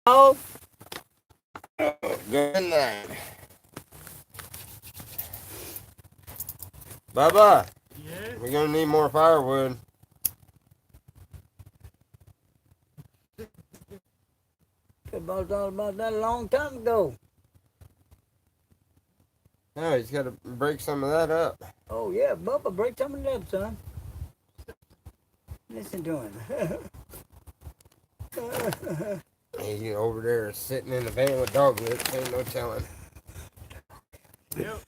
Oh, Good night. Bubba, Yeah. we're gonna need more firewood. about all about that a long time ago. No, he's got to break some of that up. Oh yeah, Bubba, break some of that, son. Listen to him. He over there sitting in the van with dog lips. Ain't no telling. Yep.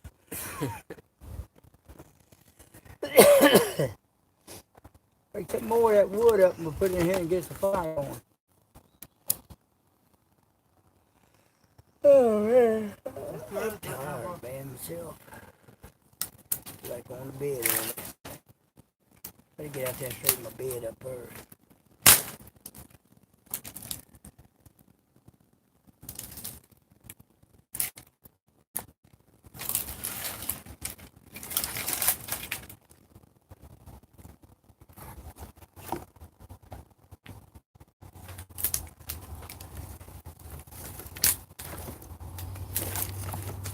Break some more of that wood up and we'll put it in here and get the fire on. Oh man, I'm tired, man, myself. Like on the bed, man. Better get out there and straighten my bed up first.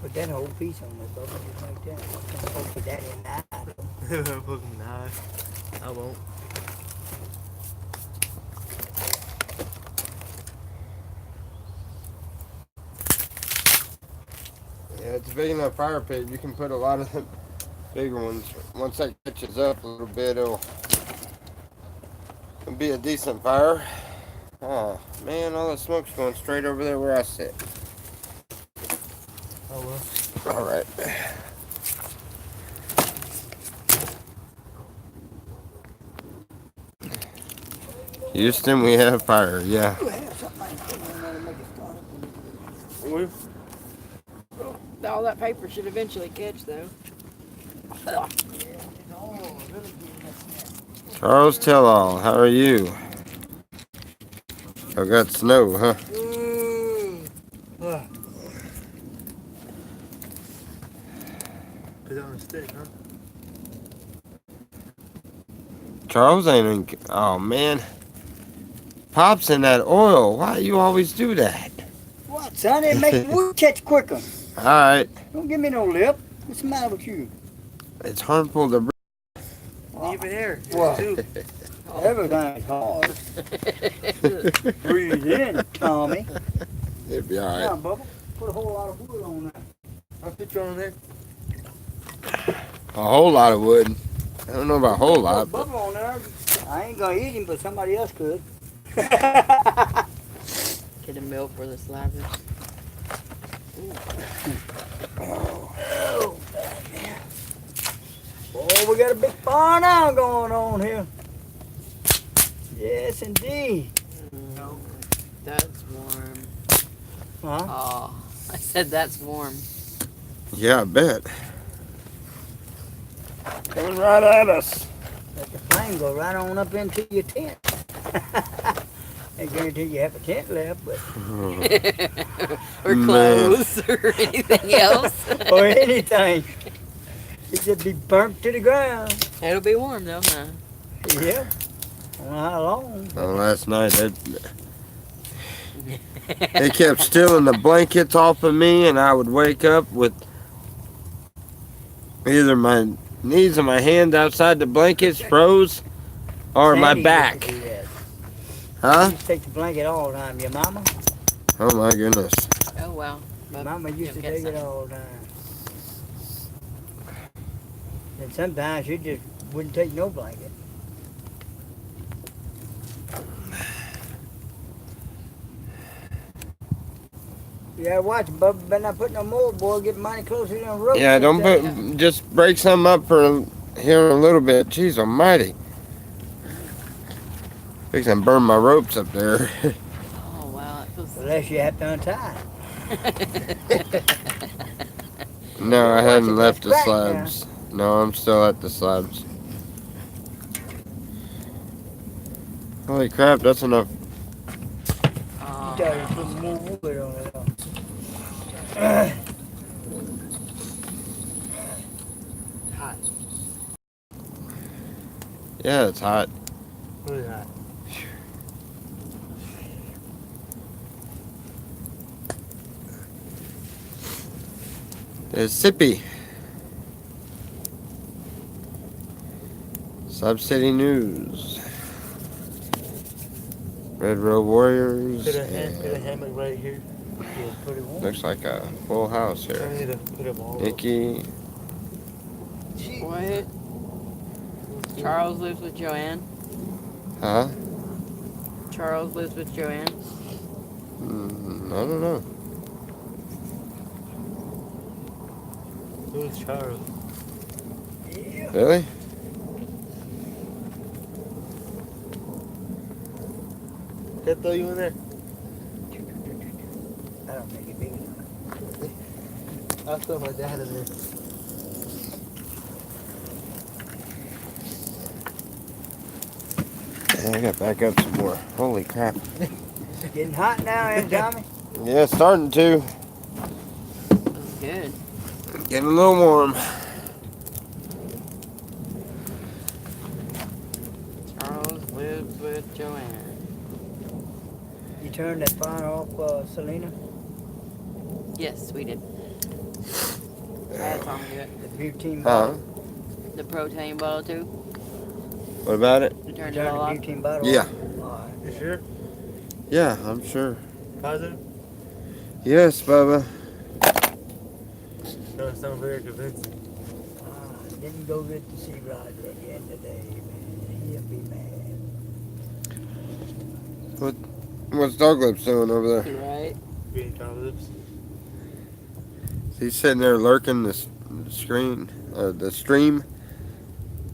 Put that whole piece on there, Bubba, just like that. Don't poke that in the eye. Poke him in the eye. I won't. Yeah, it's a big enough fire pit. You can put a lot of the bigger ones. Once that catches up a little bit, it'll be a decent fire. Oh man, all the smoke's going straight over there where I sit. Oh well. All right. Houston, we have fire. Yeah. You have something like that on there to make it start. All that paper should eventually catch, though. Charles Tell-All, how are you? I got snow, huh? Put it on a stick, huh? Charles ain't in. Oh man. Pop's in that oil. Why you always do that? What, son? It makes wood catch quicker. Alright. Don't give me no lip. What's the matter with you? It's harmful to Even here. What? Too. Everything's hard. Breathe in, Tommy. It'd be Come alright. on, Bubba. Put a whole lot of wood on there. I'll put you on there. A whole lot of wood. I don't know about a whole lot, Put but Bubba on there. I ain't gonna eat him, but somebody else could. Get a milk for the slabbers. Oh, man. Boy, we got a big fire now going on here. Yes, indeed. That's warm. Huh? Oh, I said that's warm. yeah, I bet. Coming right at us. Let the flame go right on up into your tent. I guarantee you have a tent left, but Or Man. clothes or anything else. or anything. It just be burnt to the ground. It'll be warm though, huh? Yeah. I don't know how long. Well, last night they kept stealing the blankets off of me, and I would wake up with either my knees and my hand outside the blankets froze, or my Sandy used to back. do that. Huh? Used to take the blanket all the time. Your mama? Oh my goodness. Oh wow. But Mama used to you'll get take it some. all the time. And sometimes she just wouldn't take no blanket. You gotta watch it, Bubba. Better not put no more, boy. Get mighty close to them ropes. Yeah, don't put. Just break some up for here in a little bit. Jeez Almighty. Fixing to burn my ropes up there. Oh wow, it feels. Unless you have to untie. No, I hadn't left the Crack slabs. No, I'm still at the slabs. Holy crap, that's enough. You gotta put more wood on it. Hot. Yeah, it's hot. Really hot. Mississippi. Slab City News. Red Road Warriors. Put a and hammock right here. Yeah, pretty warm. looks like a full house I here. need to put them all up. Nikki. What? Charles lives with Joanne. Huh? Charles lives with Joanne. I don't know. Who's Charles? Yeah. Really? Can I throw you in there? I don't think it's big enough. I'll throw my dad in there. Yeah, I gotta back up some more. Holy crap. It's getting hot now, ain't it, Tommy? Yeah, it's starting to. That's good. Getting a little warm. Charles lives with Joanne. You turned that fire off, Selena? Yes, we did. I had Tom do it. The butane Huh? bottle? The protein bottle too. What about it? You You turned turned it all the off. butane bottle Yeah. off? Alright. You sure? Yeah, I'm sure. Positive? Yes, Bubba. Don't sound very convincing. Didn't go good to see Roger again today, man. He'll be mad. What's Douglas doing over there? Right. Green lips. He's sitting there lurking the screen, the stream.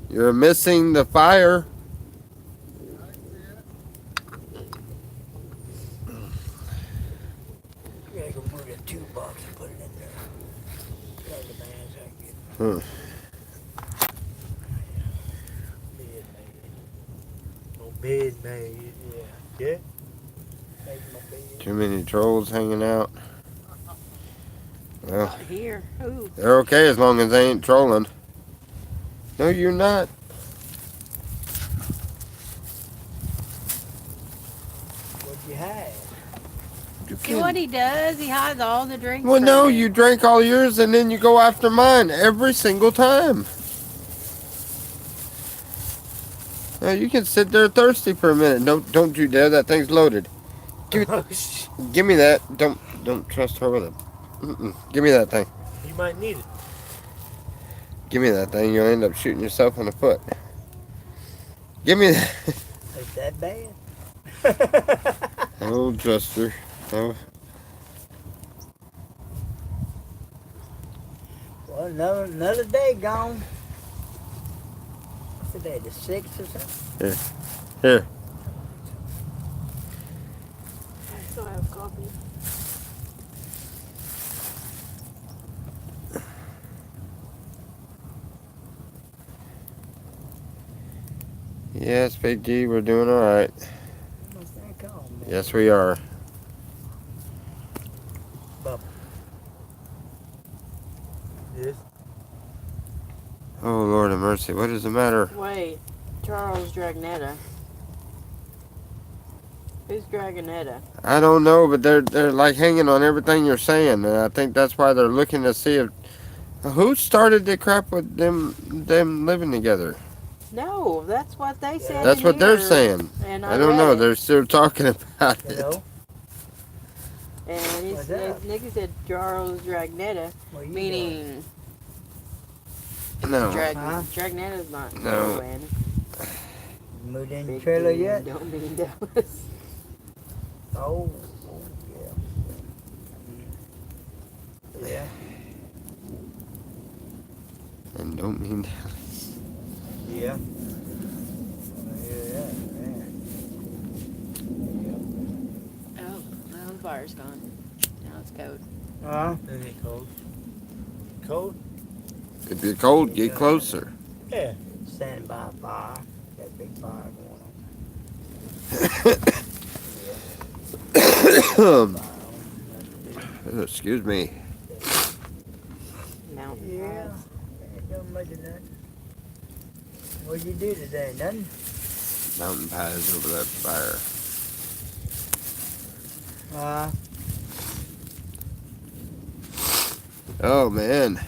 You're missing the fire. We gotta go move that tube box and put it in there. Tell the man so I can get Huh. bed made. No bed made. Yeah. Yeah? Make my bed. Too many trolls hanging out. Well, Out here. Ooh. they're okay as long as they ain't trolling. No, you're not. What'd you have? You See what he does? He hides all the drinks. Well, from no, me. you drank all yours and then you go after mine every single time. Now you can sit there thirsty for a minute. Don't you dare! That thing's loaded. Give me that. Don't trust her with it. Give me that thing. You might need it. Give me that thing. You'll end up shooting yourself in the foot. Give me that. Is that bad? I don't trust her. No. Well, another day gone. What's today, the 6th or something? Here. I still have coffee. Yes, Big G, we're doing all right. What's that called, man? Yes, we are. Yes. Oh, Lord of mercy. What is the matter? Wait. Charles Dragnetta. Who's Dragonetta? I don't know, but they're like hanging on everything you're saying, and I think that's why they're looking to see if who started the crap with them living together. No, that's what they said. That's in what they're here, saying. And I don't know. read it. They're still talking about You it. know? And What's that? Nicky said Charles Dragnetta, Well, you meaning No. Huh? Dragnetta's not No. Joanne. know. Moved in the Big trailer D, yet? Don't mean Dallas. Oh, yeah. Yeah. And don't mean Yeah. Yeah, Oh, now the fire's gone. Now it's cold. yeah. Then it cold. Cold? if you're cold, get closer. Yeah. Standing by a fire. That big fire going on. Excuse me. Mountain Yeah. pies. Ain't done much of nothing. What'd you do today? Nothing? Mountain pies over that fire. Oh man,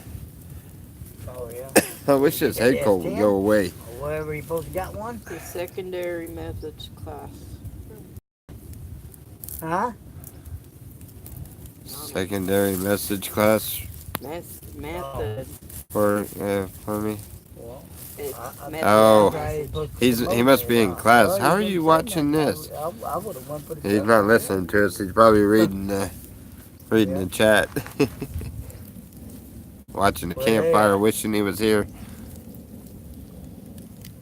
Oh, yeah. I wish this head cold would go away. Or wherever you supposed to got one? The secondary methods class. Huh? Secondary message class Method. for me. Well, It's I- method. Oh. message. He must be in class. How are you watching this? I would have went for the He's not listening to us. He's probably reading the chat. Watching the Where they campfire, at? wishing he was here.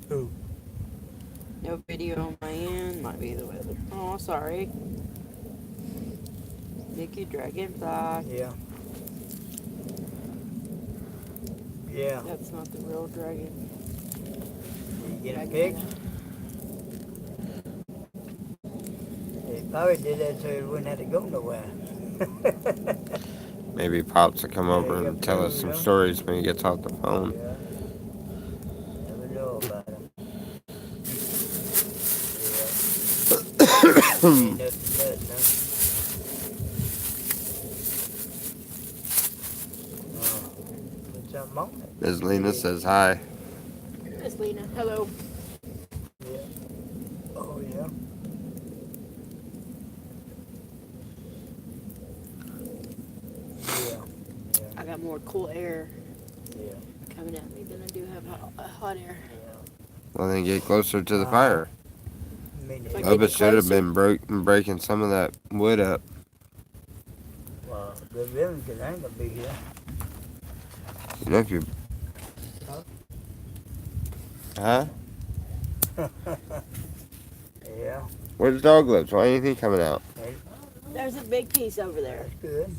Who? No video on my end. Might be the weather. Oh, sorry. Nikki Dragonfly. Yeah. Yeah. That's not the real dragon. Did you get a pic? They probably did that so it wouldn't have to go nowhere. Maybe Pops will come over Yeah, and tell us some yeah. stories when he gets off the phone. Yeah. Never know about them. Yeah. Ain't nothing but, no. Put something on it. Ms. Lena says hi. Miss Lena. Hello. Yeah. Oh, yeah. Yeah. I got more cool air Yeah. coming at me than I do have hot air. Yeah. Well, then get closer to the fire. Me If I neither. get Bubba should have closer- been breaking some of that wood up. Well, good riddance, 'cause I ain't gonna be here. You know if you... Huh? Yeah. Where's dog lips? Why ain't he coming out? There's a big piece over there. That's good.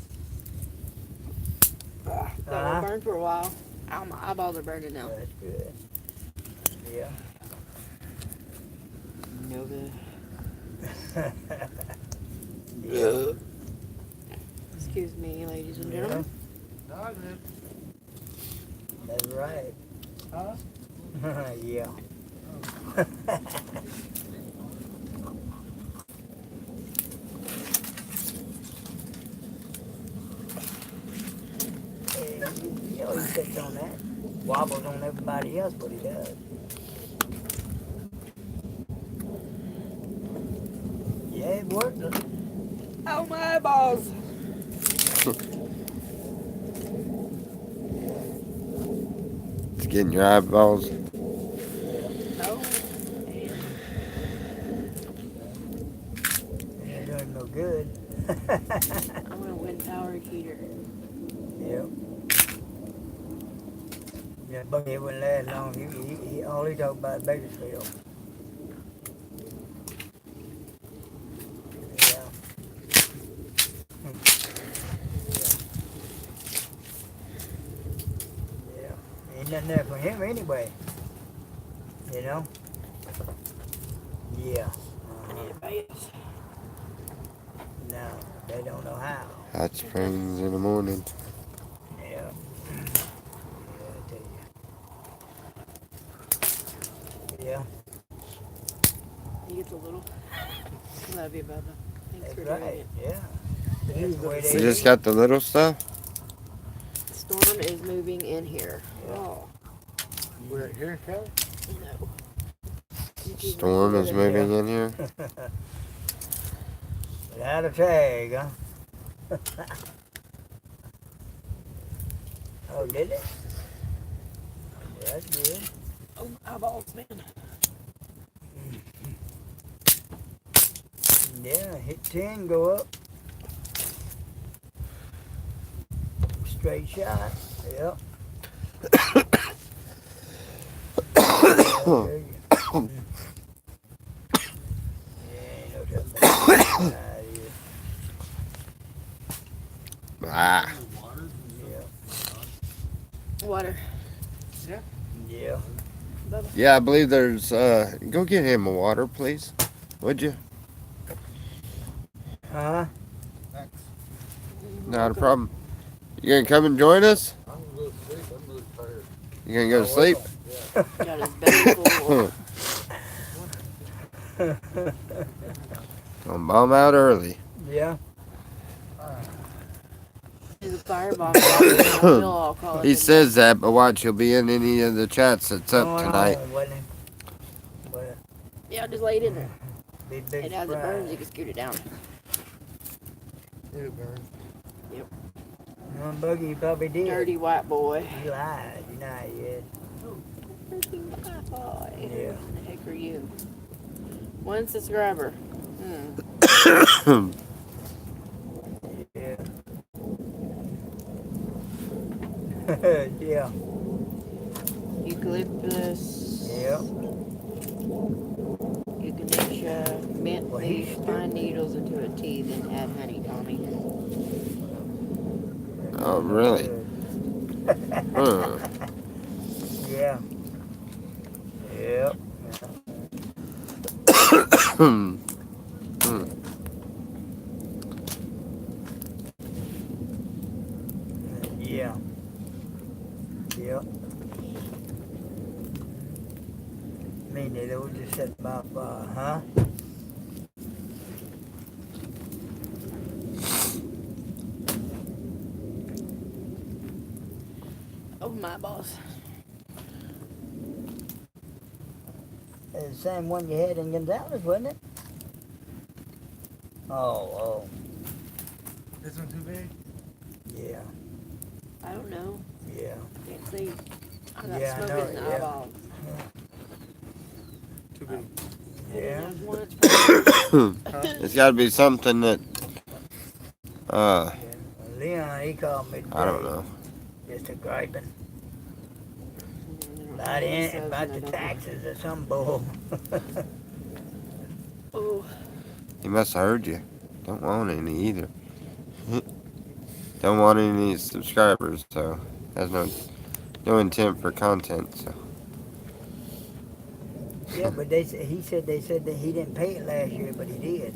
That will burn for a while. Ow, my eyeballs are burning now. That's good. Yeah. Nova. Yeah. Excuse me, ladies and gentlemen. That's right. Huh? Yeah. Hey, you know, he sits on that. Wobbles on everybody else, but he does. Yeah, it worked. Oh, my eyeballs. It's getting your eyeballs. Oh, Ain't doing no good. I'm going to wind power heater. Yep. Yeah, Bucky wouldn't last long. He all he talked about Bakersfield. Yeah. Yeah. Ain't nothing there for him anyway. You know? Yeah. Yes. No, they don't know how. Hot springs in the morning. Yeah. Yeah, I tell you. Yeah. He gets a little. Love you, Bubba. Thanks for That's doing right. it. Yeah. That's the way You they just do. got the little stuff? Storm is moving in here. Oh, We're here in Cali? no. Storm is moving in here. Without a tag, huh? Oh, did it? Well, that's good. Oh, eyeballs, man. Yeah, hit 10, go up. Straight shot. Yep. Yeah, ain't no telling about that here. Ah. Yeah. Water. Yeah. Bubba. Yeah, I believe there's, go get him a water, please. Would you? Huh? Not a problem. You gonna come and join us? I'm gonna go to sleep. I'm really tired. You gonna go to sleep? Got his belly full. Gonna bomb out early. Yeah. His the fireball. We'll all call it He the says that, but watch, he'll be in any of the chats that's up Going tonight. on, wasn't it? But Yeah, just lay it in there. be big And as it burns, you surprise. can scoot it down. It'll burn. One buggy you probably did. Dirty white boy. You lied. You know you did. Dirty white boy. Yeah. Who the heck are you? One subscriber. Yeah. Yeah. Eucalyptus. Yeah. Echinacea. Mint Well, leaf. he's Pine needles into a tea. Then add honey, Tommy. Oh, really? Huh. Yeah. Yep. Yeah. Yep. Me neither. We just set my fire, huh? Oh, my boss. The same one you had in Gonzales, wasn't it? Oh, This one too big? yeah, I don't know. yeah. Can't see. I got Yeah, I smoke know in it, the yeah. eyeballs. Too big. Yeah. There's one that's It's got to be something that, Yeah. Leon, he called me today. I don't know. Just a griping. About the taxes or some bull. Oh, He must have heard you. Don't want any either. Don't want any subscribers, so has no intent for content. So Yeah, but he said that he didn't pay it last year, but he did.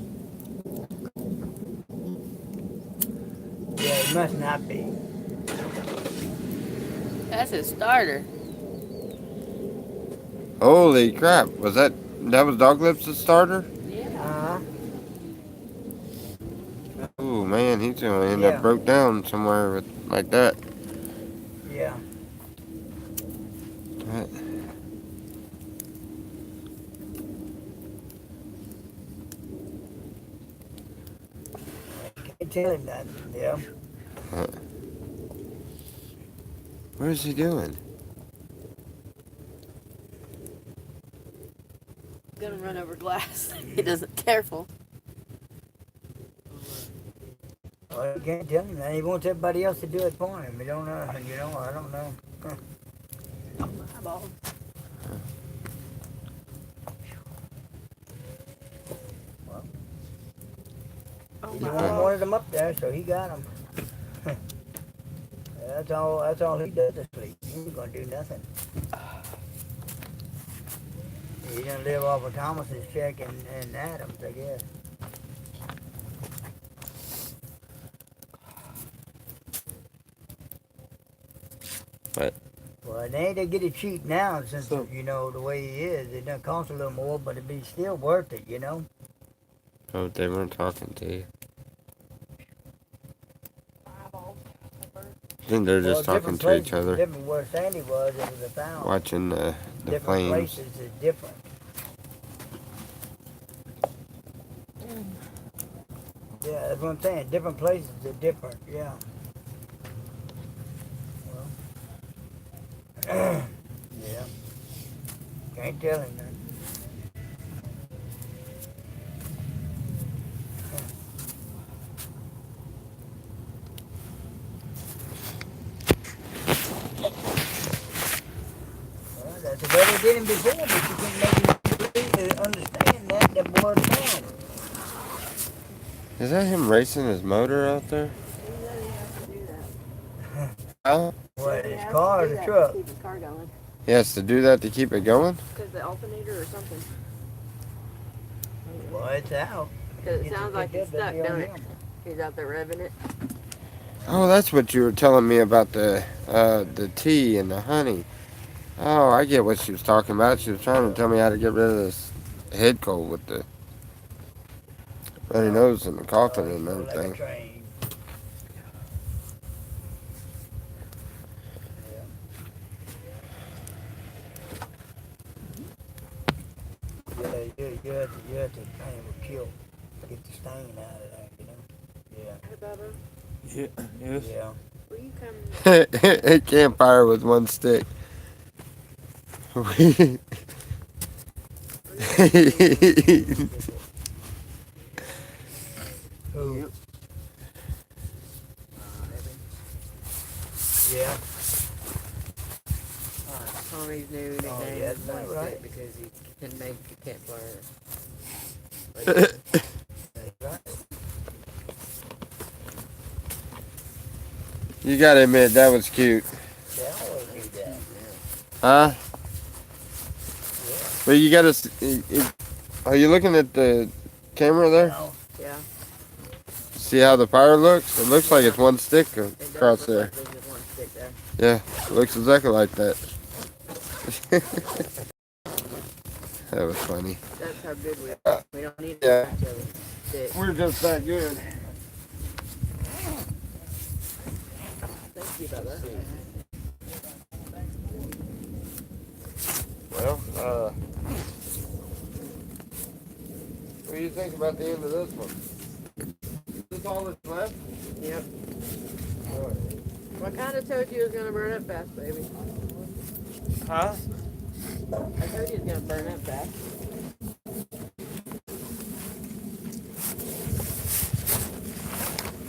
Yeah, it must not be. that's his starter. holy crap! That was Dog Lips' starter? Yeah. Oh man, he's gonna end Yeah. up broke down somewhere with like that. Yeah. Right. Can't tell him nothing. Yeah. What is he doing? Gonna run over glass. He doesn't careful. Well, you can't tell him that. He wants everybody else to do it for him. You don't know. I don't know. Eyeball. Oh He my wanted them up there, so he got them. That's all he does is sleep. He ain't gonna do nothing. He gonna live off of Thomas's check and Adams, I guess. What? Well, they ain't to get it cheap now since, So- the way he is. It doesn't cost a little more, but it'd be still worth it, Oh, they weren't talking to you. eyeball. I think they're just talking to each other, Different where Sandy was, it was 1,000. watching the Different flames. places is different. Yeah, that's what I'm saying. Different places are different, yeah. Well, yeah. Can't tell him that. Well, that's the way they did him before, but you can make him understand that boy wrong. Is that him racing his motor out there? Huh? What, his car or the truck? Keep his car going. He has to do that to keep it going? Because the alternator or something. Well, it's out. Because it Gets sounds like picked it's up, stuck, it'll be don't on it? him. He's out there revving it. Oh, that's what you were telling me about the tea and the honey. Oh, I get what she was talking about. She was trying to tell me how to get rid of this head cold with the runny nose and the coughing and Like a everything. train. Hey, Bubba, Yeah. Yes. Yeah. will you come? A campfire with one stick. Will you come Who? Yep. Yeah. Tommy's new nickname Oh, yeah, is is that One right? Stick because he can make a campfire. That's right. You gotta admit, that was cute. Yeah, I always do that. Huh? Yeah. But you gotta. Are you looking at the camera there? No. Yeah, See how the fire looks? It looks like it's one stick it does across look there. like there's just one stick there. Yeah, it looks exactly like that. That was funny. That's how good we are. We don't need Yeah. each other stick. We're just that good. Thank you, Bubba. Well, what do you think about the end of this one? Is this all that's left? Yep. Well, I kind of told you it was gonna burn up fast, baby. Huh? I told you it was gonna burn up fast.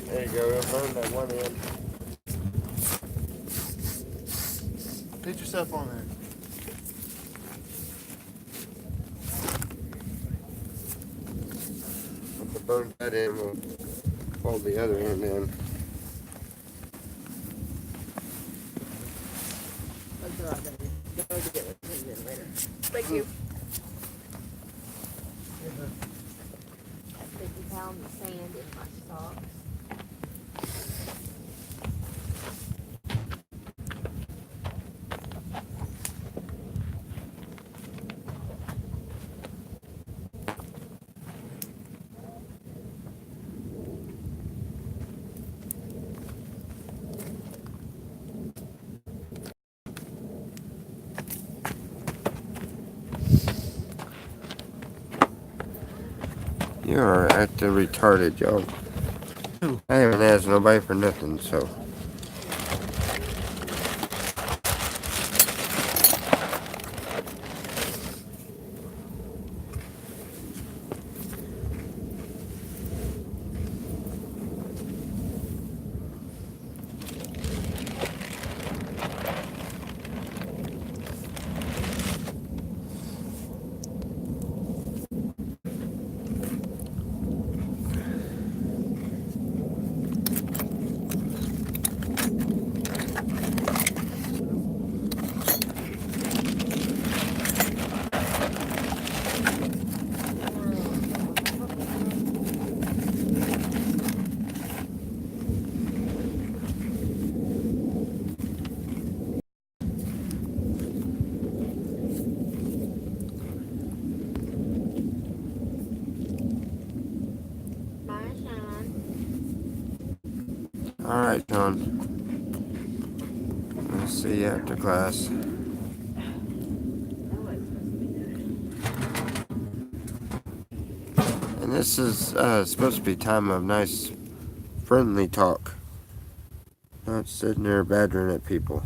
There you go, it'll burn that one end. Get yourself on there. Once it burns that end, we'll fold the other end in. That's all right, baby. Go to get with him then later. Thank you. 50 pounds of sand in my socks. You are acting retarded, y'all. I haven't asked nobody for nothing, so. My Sean. Alright, John. We'll see you after class. And this is supposed to be time of nice, friendly talk. Not sitting there badgering at people.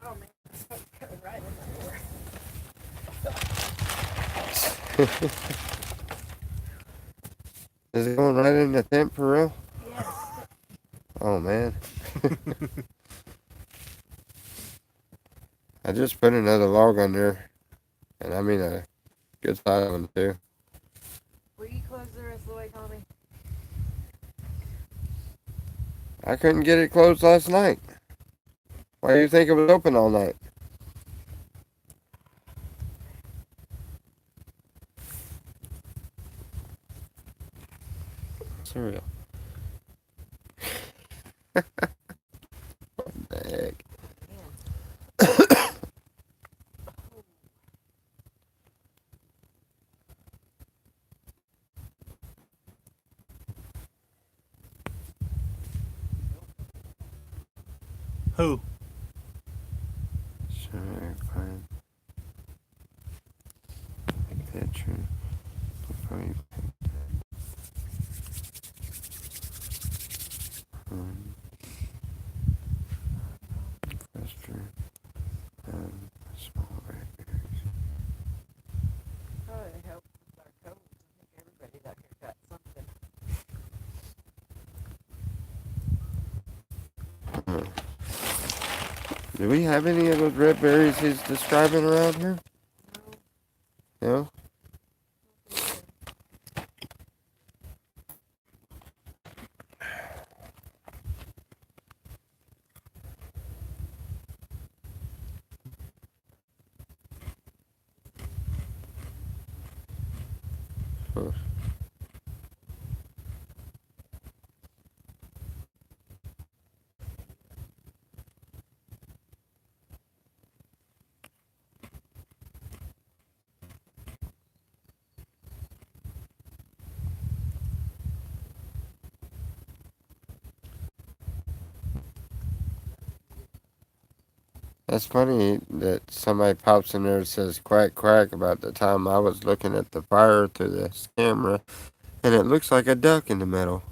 Oh man, right in Is it going right in the tent for real? Yes. Oh man. I just put another log on there. And I mean a good size one too. Will you close the rest of the way, Tommy? I couldn't get it closed last night. Why do you think it was open all night? Cereal. What the heck? Who? Sure. Fine. Picture. Before you Fester. Small raspberries. Oh, it helps with our colds. I think everybody out here got something. Do we have any of those red berries he's describing around here? No? Huh. That's funny that somebody pops in there and says quack quack about the time I was looking at the fire through this camera and it looks like a duck in the middle.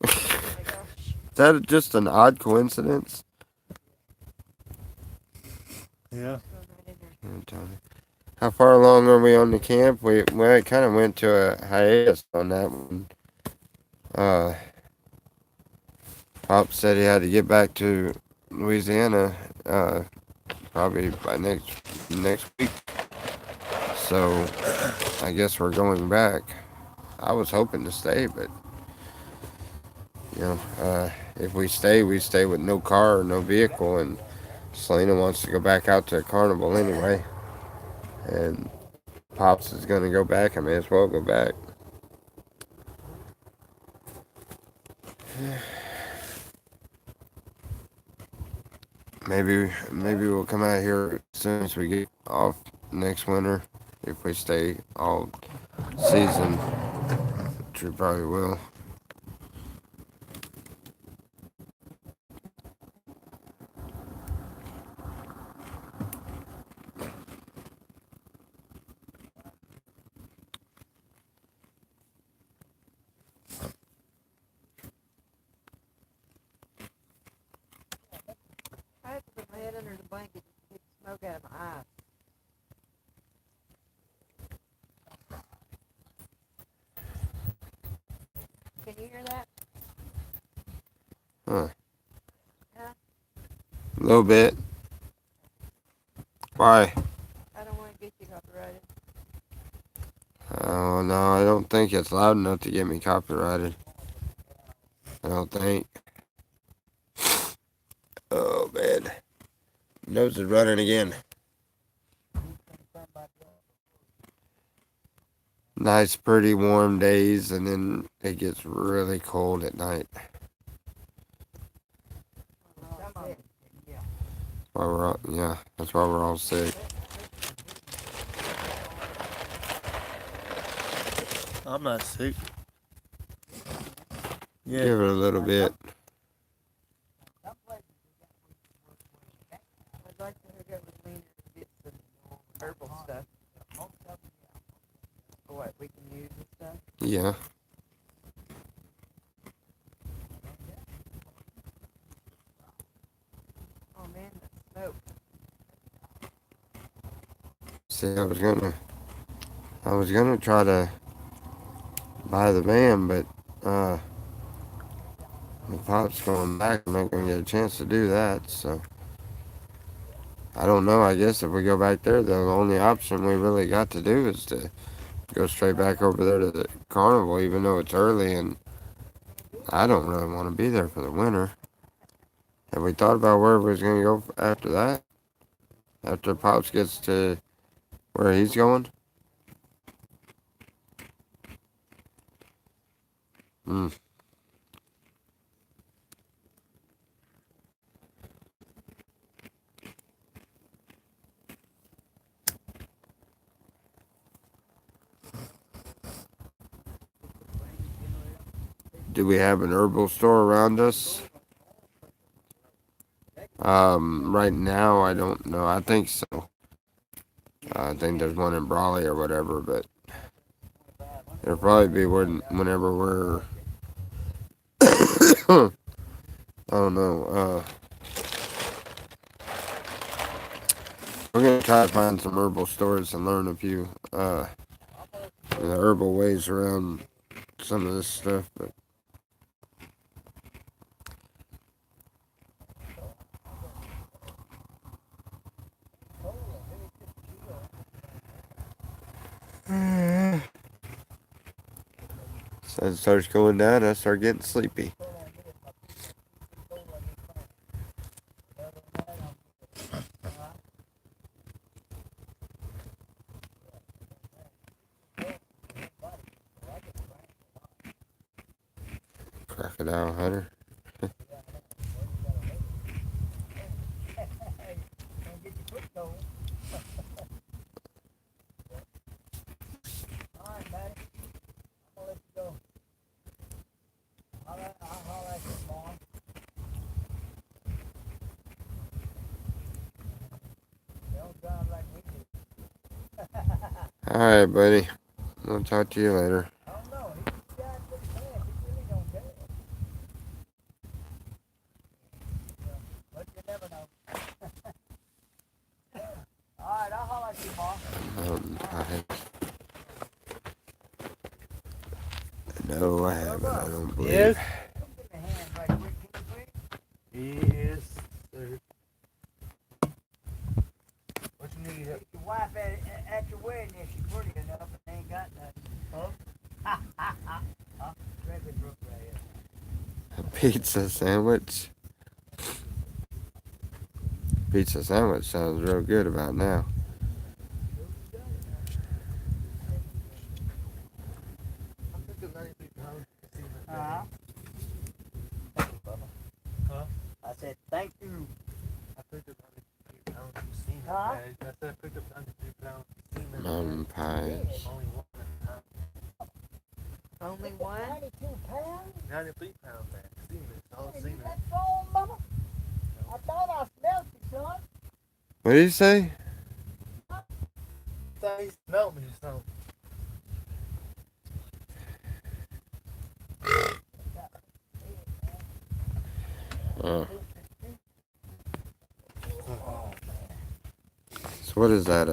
Oh my gosh. Is that just an odd coincidence? Yeah. How far along are we on the camp? We kind of went to a hiatus on that one. Pop said he had to get back to Louisiana probably by next week. So I guess we're going back. I was hoping to stay, but if we stay with no car or no vehicle, and Selena wants to go back out to the carnival anyway, and Pops is gonna go back. I may as well go back. Maybe we'll come out here as soon as we get off next winter. If we stay all season, which we probably will. I had to put my head under the blanket to keep the smoke out of my eyes. Can you hear that? Huh. Yeah. A little bit. Why? I don't want to get you copyrighted. Oh, no, I don't think it's loud enough to get me copyrighted. I don't think. Oh, man. Nose is running again. Nice, pretty warm days, and then it gets really cold at night. That's why we're all sick. I'm not sick. Yeah. Give it a little bit. I'd like to hook up with Lena and get some herbal stuff. For what we can use and stuff. Yeah. Oh man, the smoke. See, I was gonna try to buy the van, but the Pop's going back. I'm not gonna get a chance to do that, so I don't know. I guess if we go back there, the only option we really got to do is to go straight back over there to the carnival, even though it's early, and I don't really want to be there for the winter. Have we thought about where we was gonna go after that? After Pops gets to where he's going? Do we have an herbal store around us? I Right now, I don't know. I think so. I think there's one in Brawley or whatever, but it'll probably be whenever we're. I don't know. We're gonna try to find some herbal stores and learn a few the herbal ways around some of this stuff, but. So it starts going down, I start getting sleepy. Crocodile hunter. Alright, buddy. I'll talk to you later. Mountain pie. No, I haven't. I don't believe. Yes. Yes, sir. What you need? Your wife at your wedding, if she's pretty enough and ain't got nothing. Huh? A pizza sandwich. Pizza sandwich sounds real good about now. Uh-huh. Huh? I said, thank you. I picked up 93 pounds of semen. Huh? I said I picked up 93 pounds of semen. Mountain pies. Only one at a time. Only one? 92 pounds? 93 pound bag. Semen. It's all Hey, semen. you that phone, mama? I thought I smelled you, son. What did you say? I thought he smelled me or something. Oh. So what is that?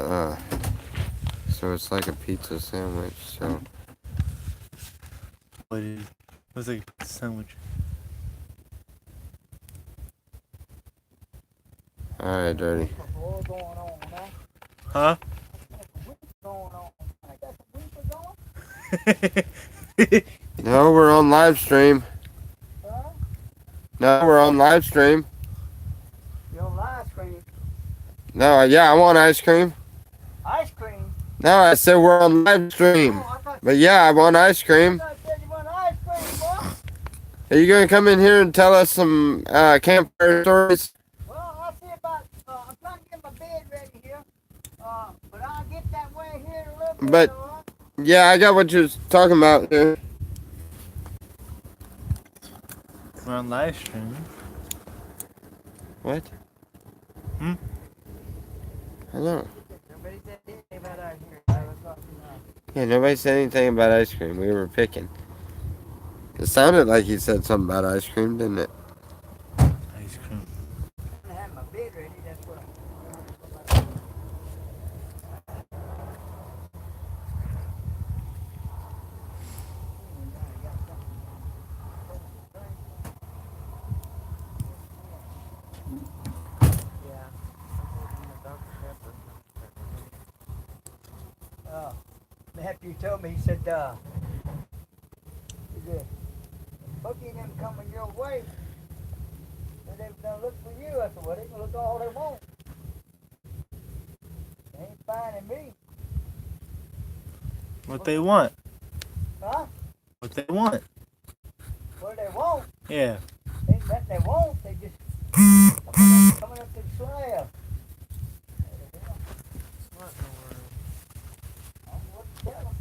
So it's like a pizza sandwich. So What is it? What's like a sandwich? all right, dirty. What's going on, man? Huh? What's going on? I got some weepers on? No, we're on live stream. Huh? No, we're on live stream. You're on live stream. No, yeah, I want ice cream. Ice cream? No, I said we're on live stream. Oh, I thought But yeah, I want ice cream. you said you want ice cream, boy. Are you gonna come in here and tell us some campfire stories? Well, I'll see about, I'm trying to get my bed ready here. But I'll get that way here in a little bit. But- all right? Yeah, I got what you're talking about there. We're on live stream. What? Hmm? I know. Nobody said anything about out here. So it's not, Yeah, nobody said anything about ice cream. We were picking. It sounded like he said something about ice cream, didn't it? Ice cream. I have my bed ready. That's what I'm. After you told me, he said, Bookie and them coming your way. So they gonna look for you. I said, well, they can look all they want. They ain't finding me. What they want? Huh? What they want? What they want? Yeah. Ain't that they want. They just coming up to the slab. I don't know what to tell 'em.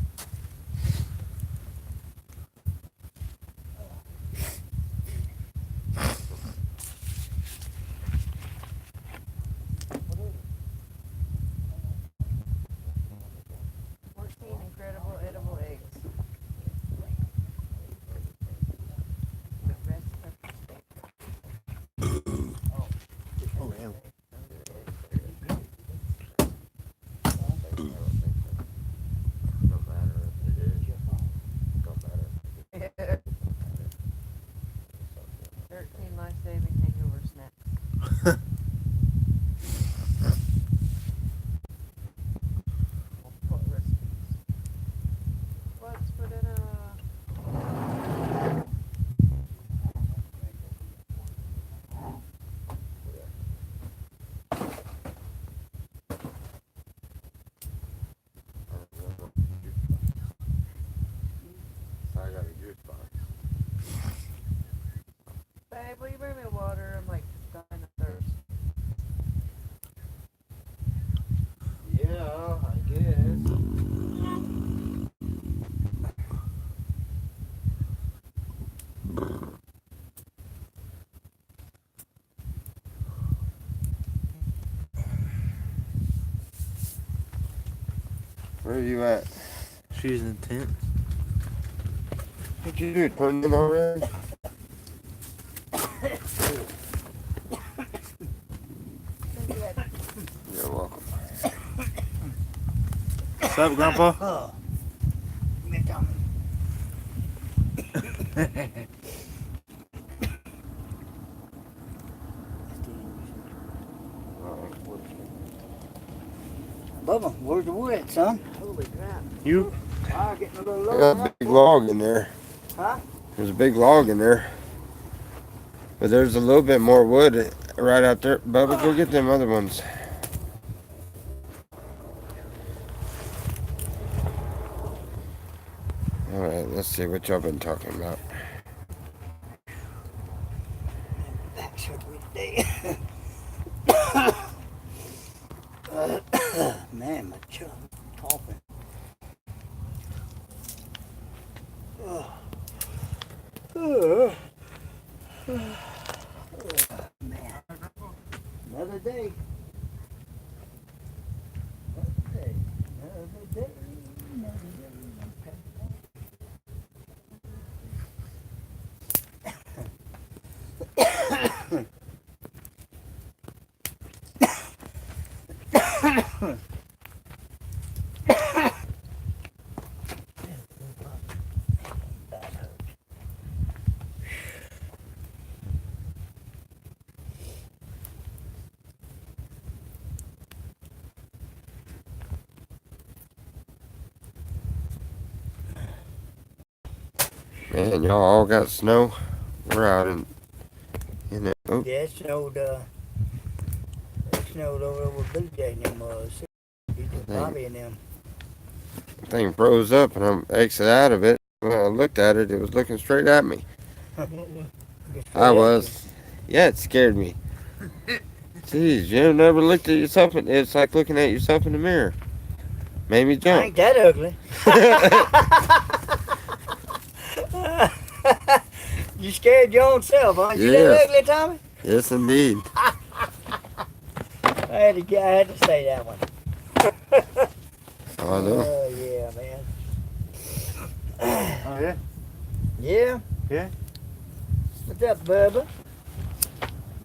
Where are you at? She's in the tent. What'd you do? Turn in already? You're welcome. What's up, Grandpa? Oh. Give me a Tommy. Bubba, where's the wood at, son? Holy crap. You? Ah, getting a little low. There's a big log in there. Huh? There's a big log in there. But there's a little bit more wood right out there. Bubba, go get them other ones. Alright, let's see what y'all been talking about. Back surgery today. Man, my chest coughing. Man, another day. Another day. Another day. Another day. Man, y'all all got snow. We're out in it. Oh, Yeah, it snowed over where Billy Jack and them was. Bobby and them. thing froze up and I exited out of it. When I looked at it, it was looking straight at me. I was. Yeah, it scared me. Jeez, you never looked at yourself. It's like looking at yourself in the mirror. Made me I jump. ain't that ugly. You scared your own self, huh? You that Yes. ugly, Tommy? Yes, indeed. I had to say that one. Oh, no. Oh, yeah, man. Oh, yeah? Yeah? Yeah? What's up, Bubba?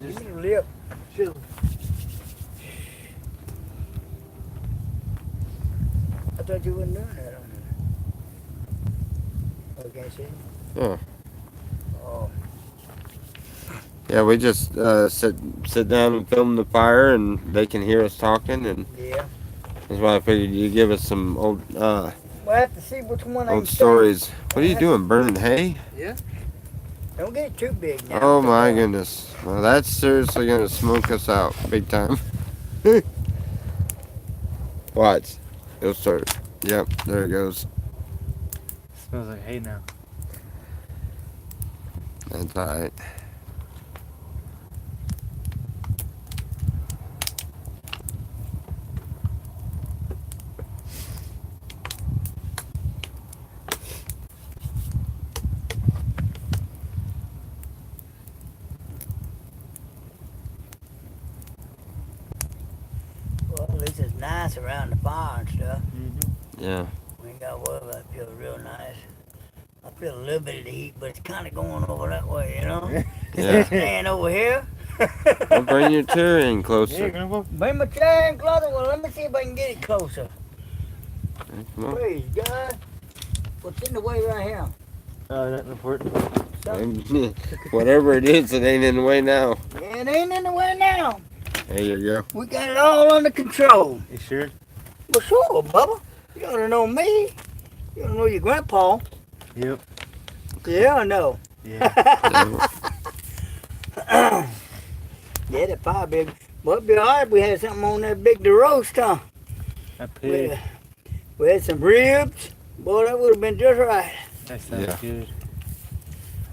Give me the lip. Chill. I thought you wasn't doing that on there. Oh, can't see? Yeah. Oh. Yeah, we just sit down and film the fire, and they can hear us talking, and Yeah. that's why I figured you'd give us some old We'll have to see which one I old can stories. What are you doing, burning hay? Yeah? Don't get it too big now. Oh my goodness. Well, that's seriously gonna smoke us out big time. Watch. It'll start. Yep, there it goes. Smells like hay now. That's alright. Well, at least it's nice around the fire and stuff. Mm-hmm. Yeah. We ain't got to worry about it. It feels real nice. I feel a little bit of the heat, but it's kind of going over that way, you know? Yeah. Staying over here. Well, bring your chair in Yeah, closer. Grandpa. Bring my chair in closer. Well, let me see if I can get it closer. Come on. Praise God. What's in the way right here? Nothing important. Something. Whatever it is, it ain't in the way now. Yeah, it ain't in the way now. There you go. We got it all under control. You sure? Well, sure, Bubba. You ought to know me. You ought to know your grandpa. Yep. Yeah, I know. Yeah. Yeah, that fire big. Well, it'd be alright if we had something on that big to roast, huh? That pig. We had some ribs. Boy, that would have been just right. That sounds Yeah. good.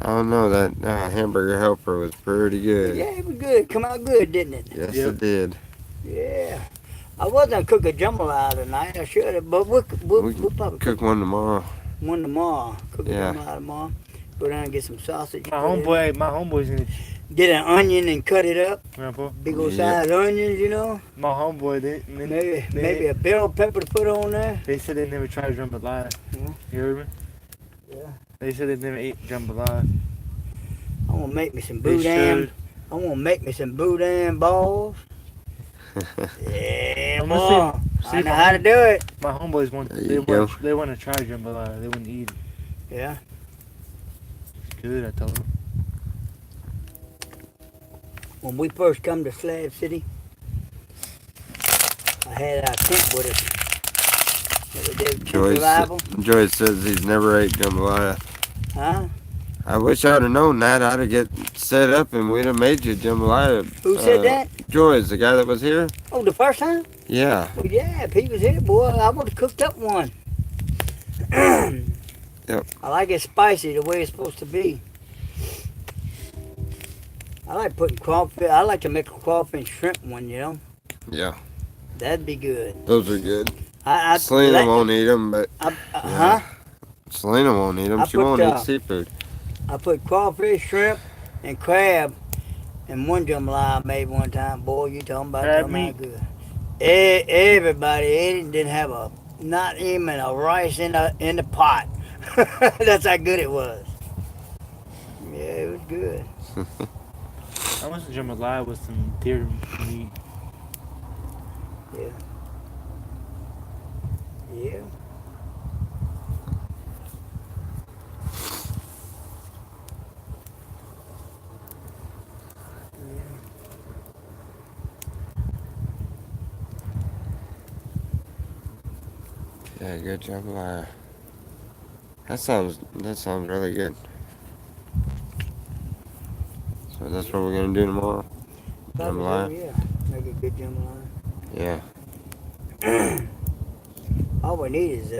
I don't know, that hamburger helper was pretty good. Yeah, it was good. Come out good, didn't it? Yes, Yep. it did. Yeah. I wasn't cooking jambalaya tonight. I should have, but we'll probably Cook one tomorrow. one tomorrow. Cook Yeah. jambalaya tomorrow. Go down and get some sausage. My homeboy's gonna Get an onion and cut it up. Grandpa. Big old Yeah. size onions, you know. My homeboy, Maybe a bell pepper to put on there. they said they never tried jambalaya. Yeah. You heard me? Yeah. They said they never ate jambalaya. I want to make me some They boudin. should. I want to make me some boudin balls. Yeah, I'm boy. gonna see I if know I how to can- do it. My homeboys want There you go. they want to try jambalaya. They wouldn't eat it. Yeah. It's good, I told them. When we first come to Slab City, I had our tent with us. That we did tent revival. Joyce says he's never ate jambalaya. Huh? I wish I'd have known that. I'd have get set up and we'd have made you jambalaya. Who said that? Joyce, the guy that was here. Oh, the first time? Yeah. Well, yeah, if he was here, boy, I would have cooked up one. Yep. I like it spicy the way it's supposed to be. I like putting crawfish. I like to make a crawfish shrimp one, you know. Yeah. That'd be good. Those are good. I Selena won't eat them, but Huh? Selena won't eat them. I She put, won't eat seafood. I put crawfish, shrimp, and crab in one jambalaya I made one time. Boy, you talking about Crab something meat? good. Everybody ate it. Didn't have not even a rice in the pot. That's how good it was. Yeah, it was good. I want some jambalaya with some deer meat. Yeah. Yeah. Yeah, good jambalaya. That sounds really good. So that's what we're gonna do tomorrow. Probably Jambalaya. do, yeah. Make a good jambalaya. Yeah. All we need is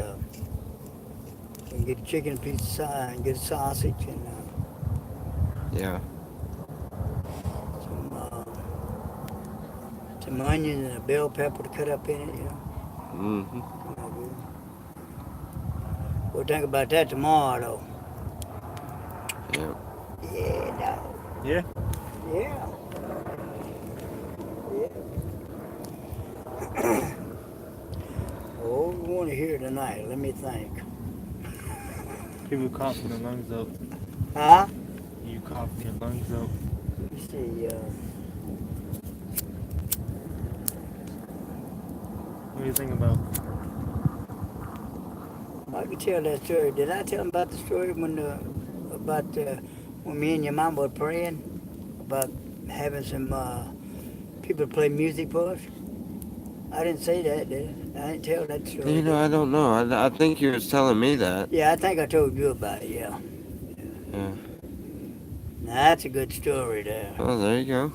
and get a chicken piece and get a sausage and Yeah. some onions and a bell pepper to cut up in it, you know. Mm-hmm. Come on, good. We'll think about that tomorrow, though. Yeah. Yeah, no. Yeah? Yeah. Oh, we want to hear tonight. Let me think. People coughing their lungs out. Huh? You coughing your lungs out. Let me see. What do you think about? I can tell that story. Did I tell them about the story when me and your mom were praying about having some people play music for us? I didn't say that, did I? I didn't tell that story. You know, I don't know. I think you was telling me that. Yeah, I think I told you about it, yeah. Yeah. Now, that's a good story there. Oh, there you go.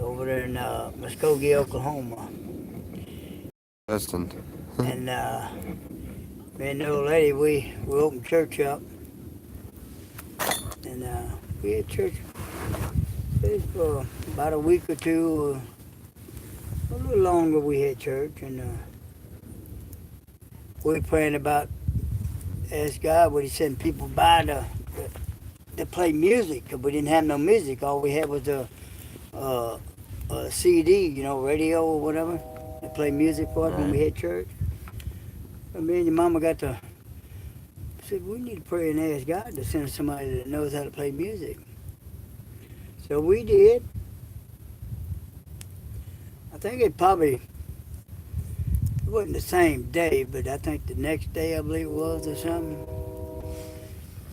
Over there in Muskogee, Oklahoma. Listen. And me and the old lady, we opened church up. And we had church for about a week or two. A little longer we had church. And we were praying about, ask God, would he send people by to play music? Because we didn't have no music. All we had was a CD, you know, radio or whatever. To play music for us when we had church. And me and your mama said, we need to pray and ask God to send somebody that knows how to play music. So we did. I think it wasn't the same day, but I think the next day I believe it was or something.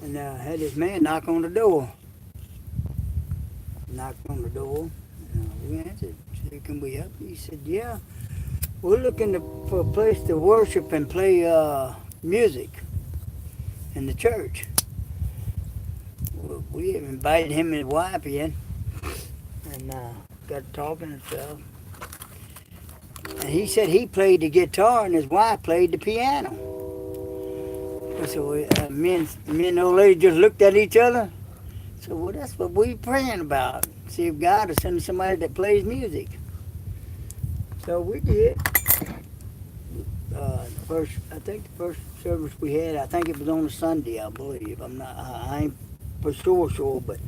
And I had this man knock on the door. Knocked on the door. We answered, said, can we help you? He said, yeah. We're looking for a place to worship and play music in the church. We invited him and his wife in and got talking and stuff. And he said he played the guitar and his wife played the piano. So me and the old lady just looked at each other. So well, that's what we praying about. See if God will send somebody that plays music. So we did. I think the first service we had, I think it was on a Sunday, I believe. I ain't for sure, but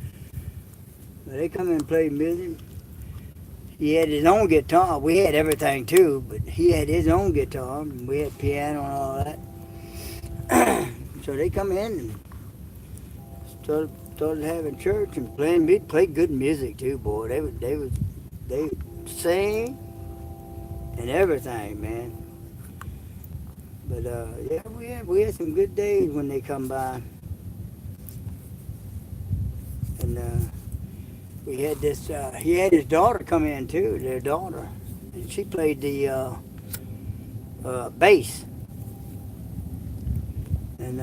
They come in and play music. He had his own guitar. We had everything too, but he had his own guitar, and we had piano and all that. So they come in and started having church and played good music too, boy. They would sing and everything, man. But yeah, we had some good days when they come by, and we had this. He had his daughter come in too. Their daughter, and she played the bass, and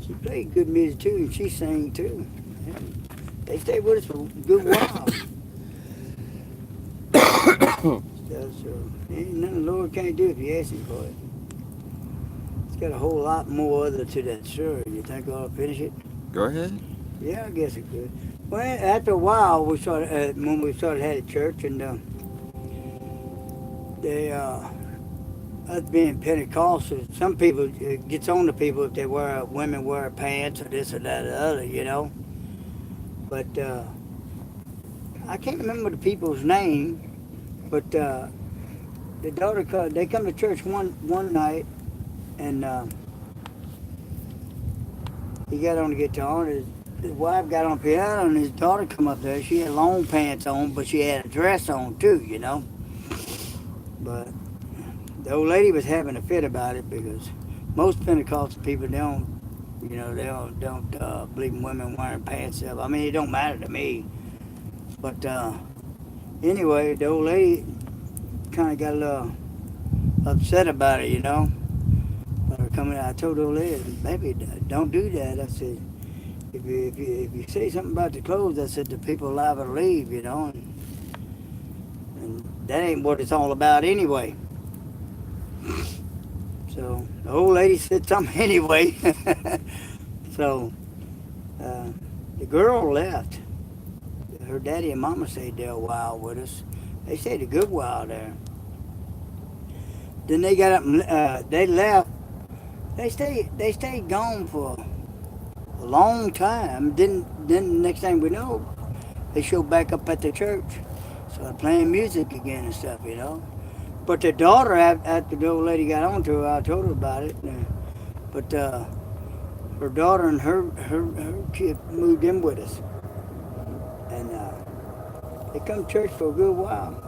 she played good music too, and she sang too. And they stayed with us for a good while. So ain't nothing the Lord can't do if you ask Him for it. It's got a whole lot more other to that story. You think I'll finish it? Go ahead. Yeah, I guess it could. Well, after a while, we started when we started having church, and they us being Pentecostal, some people it gets on to people if they women wear pants or this or that or the other, you know. But I can't remember the people's name, but the daughter they come to church one night, and he got on the guitar, and his wife got on the piano, and his daughter come up there. She had long pants on, but she had a dress on too, you know. But the old lady was having a fit about it because most Pentecostal people don't believe in women wearing pants up. I mean, it don't matter to me. But anyway, the old lady kind of got a little upset about it, you know. But I told the old lady, baby, don't do that. I said, if you say something about the clothes, I said, the people are liable to leave, you know. And that ain't what it's all about anyway. So the old lady said something anyway. So the girl left. Her daddy and mama stayed there a while with us. They stayed a good while there. Then they got up and they left. They stayed gone for a long time. Then the next thing we know, they showed back up at the church, started playing music again and stuff, you know. But the daughter, after the old lady got on to her, I told her about it. But her daughter and her kid moved in with us, and they come to church for a good while.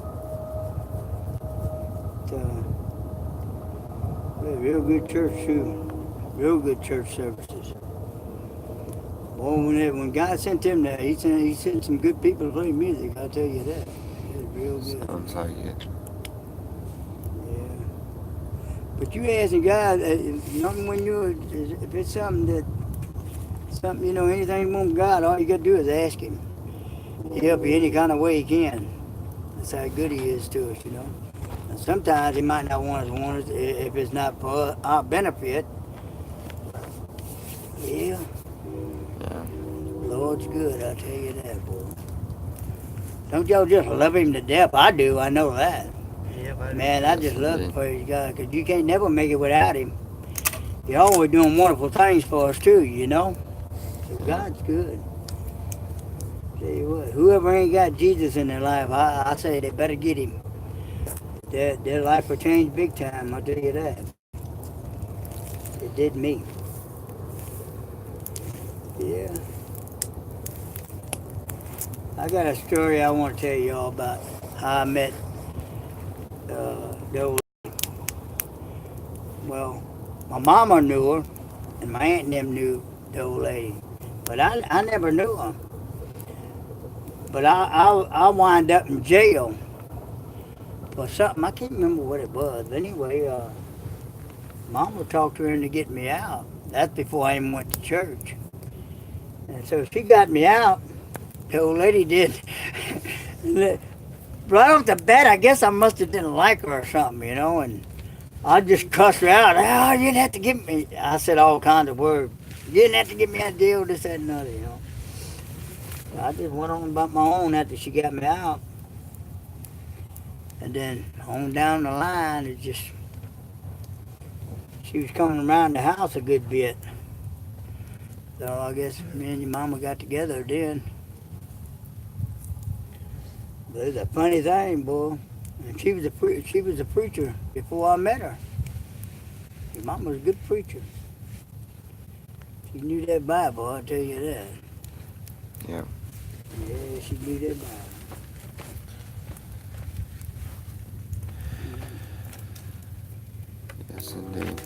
We had real good church too, real good church services. Boy, when God sent them there, He sent some good people to play music. I'll tell you that. It was real good. Sounds like it. Yeah. But you asking God, if it's something you know, anything from God, all you got to do is ask Him. He'll help you any kind of way He can. That's how good He is to us, you know. And sometimes He might not want us if it's not for our benefit. Yeah. Yeah. Lord's good, I'll tell you that, boy. Don't y'all just love Him to death? I do, I know that. Yeah, Man, I just love to indeed. praise God, because you can't never make it without Him. He's always doing wonderful things for us too, you know. So God's good. Tell you what, whoever ain't got Jesus in their life, I say they better get Him. Their life will change big time, I'll tell you that. It did me. Yeah. I got a story I want to tell y'all about how I met the old lady. Well, my mama knew her, and my aunt and them knew the old lady. But I never knew her. But I wind up in jail for something. I can't remember what it was. But anyway, Mama talked her into getting me out. That's before I even went to church. And so she got me out. The old lady did. Right off the bat, I guess I must have didn't like her or something, you know. And I just cussed her out. Oh, you didn't have to give me. I said all kinds of words. You didn't have to give me that deal, this, that, and other, you know. I just went on about my own after she got me out. And then on down the line, she was coming around the house a good bit. So I guess me and your mama got together then. But it's a funny thing, boy. And she was she was a preacher before I met her. Your mom was a good preacher. She knew that Bible, I'll tell you that. Yeah. Yeah, she knew that Bible. Yes, indeed.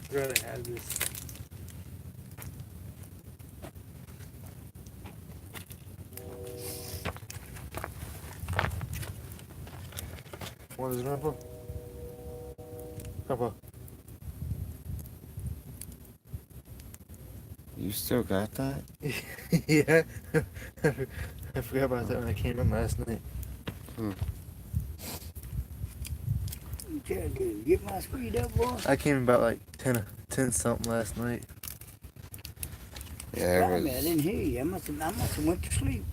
I'd rather have this. What is it, Grandpa? Grandpa. You still got that? Yeah. I forgot about that when I came in last night. You trying to get my speed up, boy? I came about like 10 something last night. Yeah, I it didn't was. hear you. I must have went to sleep.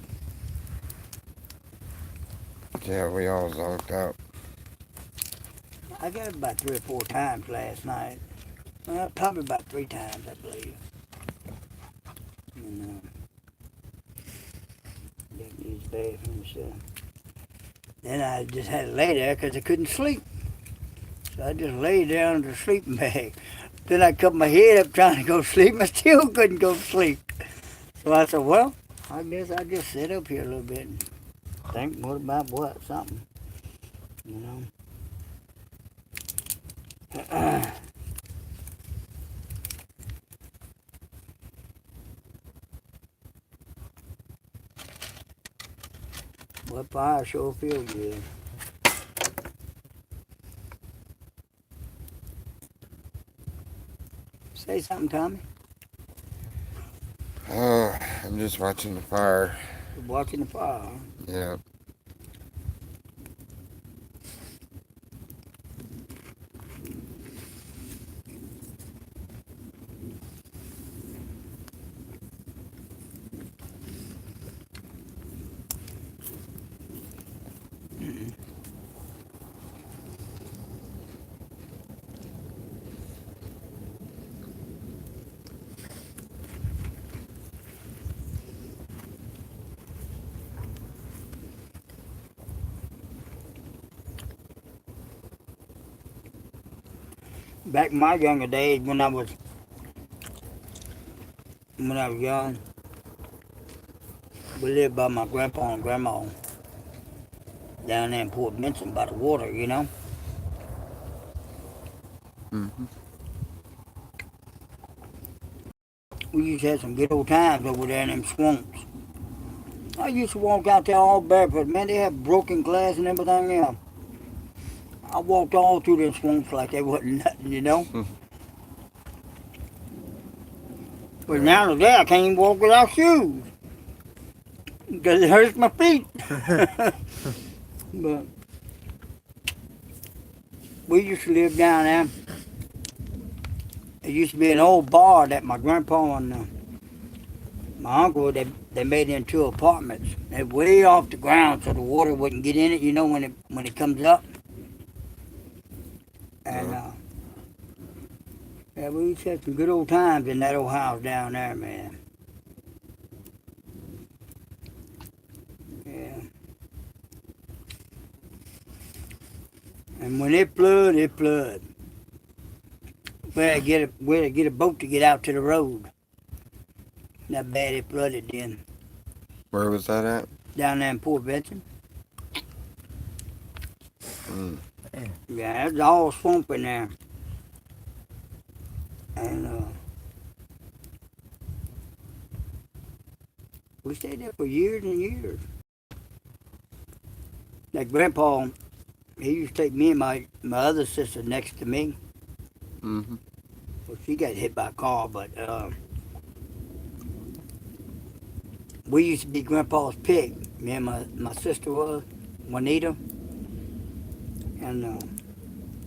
Yeah, we all zonked out. I got it about 3 or 4 times last night. Well, probably about 3 times, I believe. And, didn't use the bathroom, so. Then I just had to lay there because I couldn't sleep. So I just lay down in the sleeping bag. Then I cut my head up trying to go to sleep. I still couldn't go to sleep. So I said, well, I guess I'll just sit up here a little bit and think what about what, something. You know? Well, fire sure feels good. Say something, Tommy. Oh, I'm just watching the fire. You're watching the fire. Huh? Yeah. Back in my younger days, when I was young, we lived by my grandpa and grandma down there in Port Benson by the water, you know. Mm-hmm. We used to have some good old times over there in them swamps. I used to walk out there all barefoot. Man, they had broken glass and everything else. I walked all through them swamps like they wasn't nothing, you know. But now today I can't even walk without shoes because it hurts my feet. But we used to live down there. It used to be an old bar that my grandpa and my uncle, they made into apartments. They're way off the ground so the water wouldn't get in it, you know, when it comes up. And yeah, we used to have some good old times in that old house down there, man. Yeah. And when it flood, it flood. We had to get a boat to get out to the road. That bad it flooded then. Where was that at? Down there in Port Benson. Mm. Yeah, it's all swamp in there. And we stayed there for years and years. Like Grandpa, he used to take me and my other sister next to me. Mm-hmm. Well, she got hit by a car, but we used to be Grandpa's pig. Me and my sister was, Juanita. And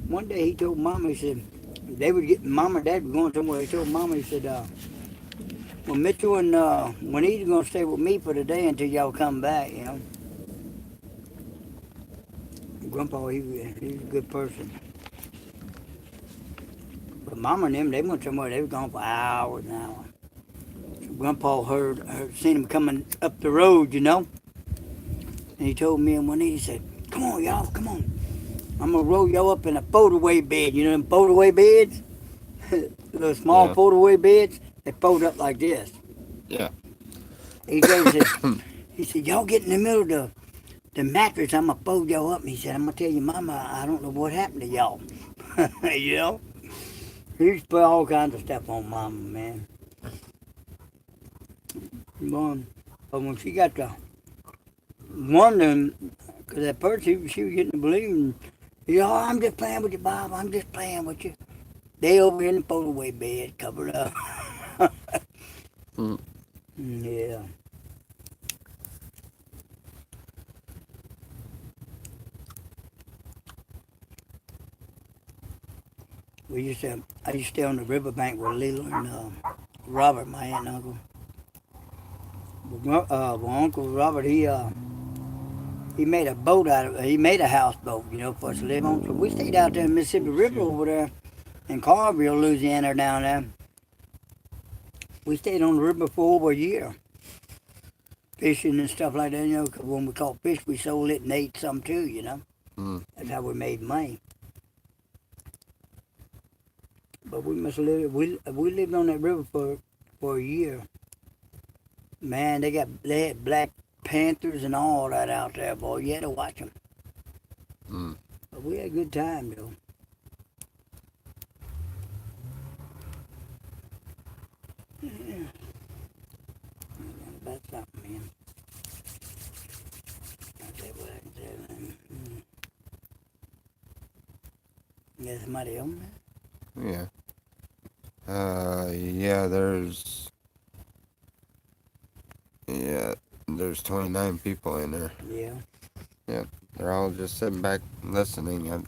one day he told Mama, he said, Mom and Dad were going somewhere. He told Mama, he said, well, Mitchell and Juanita's going to stay with me for the day until y'all come back, you know. Grandpa, he was a good person. But Mama and them, they went somewhere. They were gone for hours and hours. Grandpa seen him coming up the road, And he told me and Juanita, he said, "Come on, y'all, come on. I'm gonna roll y'all up in a fold-away bed. You know them fold-away beds? Little small Yeah. fold-away beds. They fold up like this." Yeah. He said, "Y'all get in the middle of the mattress. I'm gonna fold y'all up." And he said, "I'm gonna tell you, Mama, I don't know what happened to y'all." you know. He used to put all kinds of stuff on Mama, man. But when she got to wondering, because at first she was getting to believe, "Oh, I'm just playing with you, Bob. I'm just playing with you." They over in the fold-away bed, covered up. Mm. Yeah. I used to stay on the riverbank with Leela and Robert, my aunt and uncle. My Uncle Robert, he made a boat he made a houseboat, for us to live on. So we stayed out there in the Mississippi River over there in Carville, Louisiana, down there. We stayed on the river for over a year, fishing and stuff like that, 'cause when we caught fish, we sold it and ate some too, Mm. That's how we made money. But we must live. We lived on that river for a year. Man, they had black panthers and all that out there, boy. You had to watch them. Mm. But we had a good time, though. Yeah. That's something, man. I'll tell you what I can tell them. There's somebody on there? Yeah. Yeah, there's 29 people in there. Yeah. They're all just sitting back listening.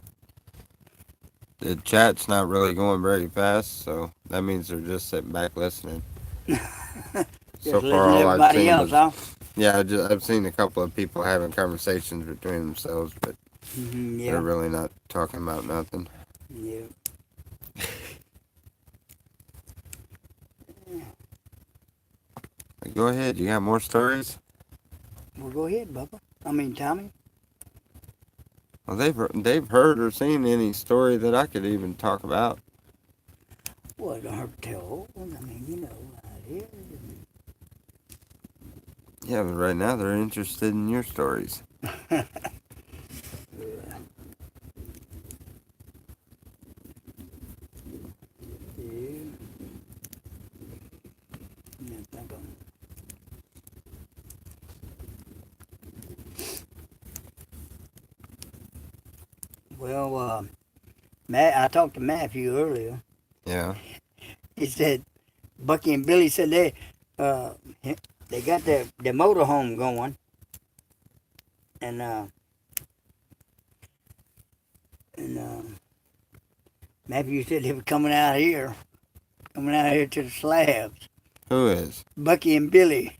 The chat's not really going very fast, so that means they're just sitting back listening. So Just far, listen to all I've everybody seen else, is, huh? yeah, I've seen a couple of people having conversations between themselves, but Yeah. they're really not talking about nothing. Yeah. Go ahead, you got more stories? Well, go ahead, Bubba. I mean, Tommy. Well, they've heard or seen any story that I could even talk about. Well, it don't hurt to tell old one. I mean, you know how it is. Yeah, but right now they're interested in your stories. Yeah. Yeah, think of it. Well, I talked to Matthew earlier. Yeah. He said, Bucky and Billy said they got their motorhome going, and Matthew said they were coming out here to the slabs. Who is? Bucky and Billy.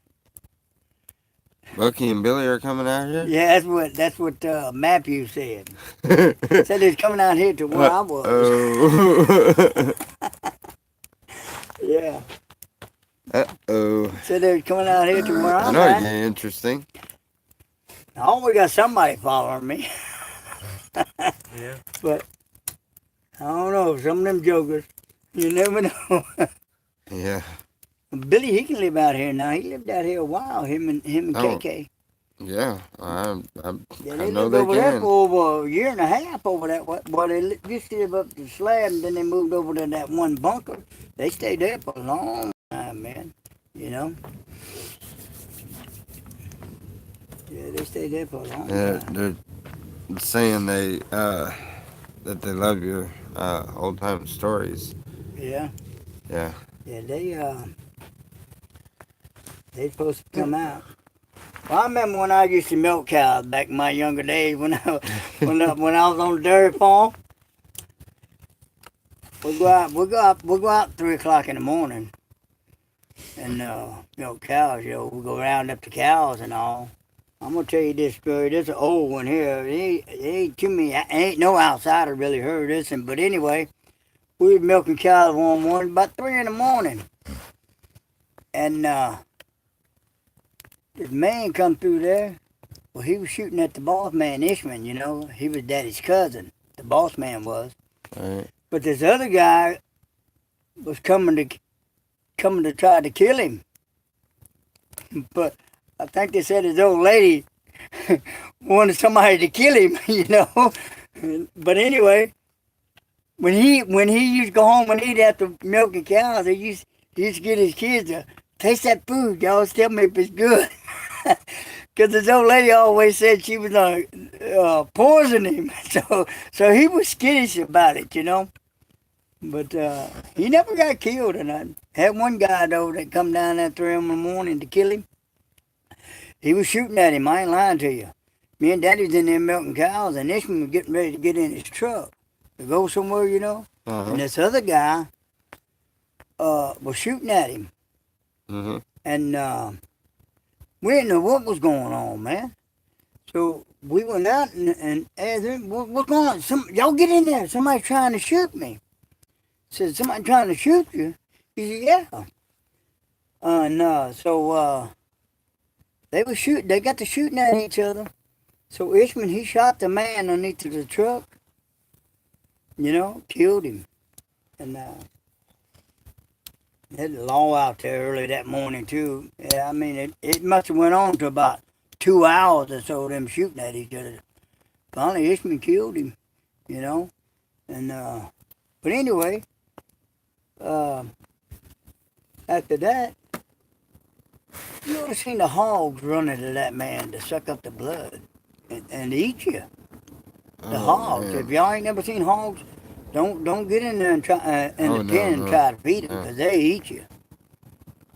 Bucky and Billy are coming out here? Yeah, that's what Matthew said. Said they was coming out here to where I was. Oh. Yeah. Uh-oh. Said they was coming out here to where I I'm know it's at. getting interesting. I always got somebody following me. Yeah. But I don't know, some of them jokers, you never know. Yeah. Billy, he can live out here now. He lived out here a while, him and Oh. KK. Yeah. Yeah, I they know lived they over there can. for over a year and a half over that way. Boy, they used to live up the slab, and then they moved over to that one bunker. They stayed there for a long time, man. You know? Yeah, they stayed there for a long time. They're saying that they love your old time stories. Yeah. Yeah. Yeah, they supposed to come out. Well, I remember when I used to milk cows back in my younger days when I when I was on the dairy farm. We'll go out 3 o'clock in the morning and milk cows. We go round up the cows and all. I'm gonna tell you this story. This is an old one here. It ain't too many. Ain't no outsider really heard this. But anyway, we was milking cows one morning, about 3 in the morning, and this man come through there. Well, he was shooting at the boss man, Ishman. You know, he was Daddy's cousin. The boss man was. Right. But this other guy was coming to try to kill him. But I think they said his old lady wanted somebody to kill him, you know. But anyway, when he used to go home and eat after milking cows, he used to get his kids to taste that food. Y'all tell me if it's good. Because his old lady always said she was going to poison him. So he was skittish about it, you know. But he never got killed or nothing. Had one guy, though, that come down at 3 in the morning to kill him. He was shooting at him. I ain't lying to you. Me and Daddy was in there milking cows, and Ishmael was getting ready to get in his truck to go somewhere, you know. Uh-huh. And this other guy was shooting at him. Mm-hmm. And we didn't know what was going on, man. So we went out and asked him, what's going on? Y'all get in there. Somebody's trying to shoot me. Said, somebody trying to shoot you? He said, yeah. So they were shooting. They got to shooting at each other. So Ishman, he shot the man underneath the truck. You know, killed him. And had the law out there early that morning too. Yeah, I mean, it must have went on to about 2 hours or so, them shooting at each other. Finally, Ishman killed him, you know. And but anyway, after that, you ought to seen the hogs running to that man to suck up the blood and eat you. The hogs. Man. If y'all ain't never seen hogs, don't get in there and try the pen and try to feed them because they eat you,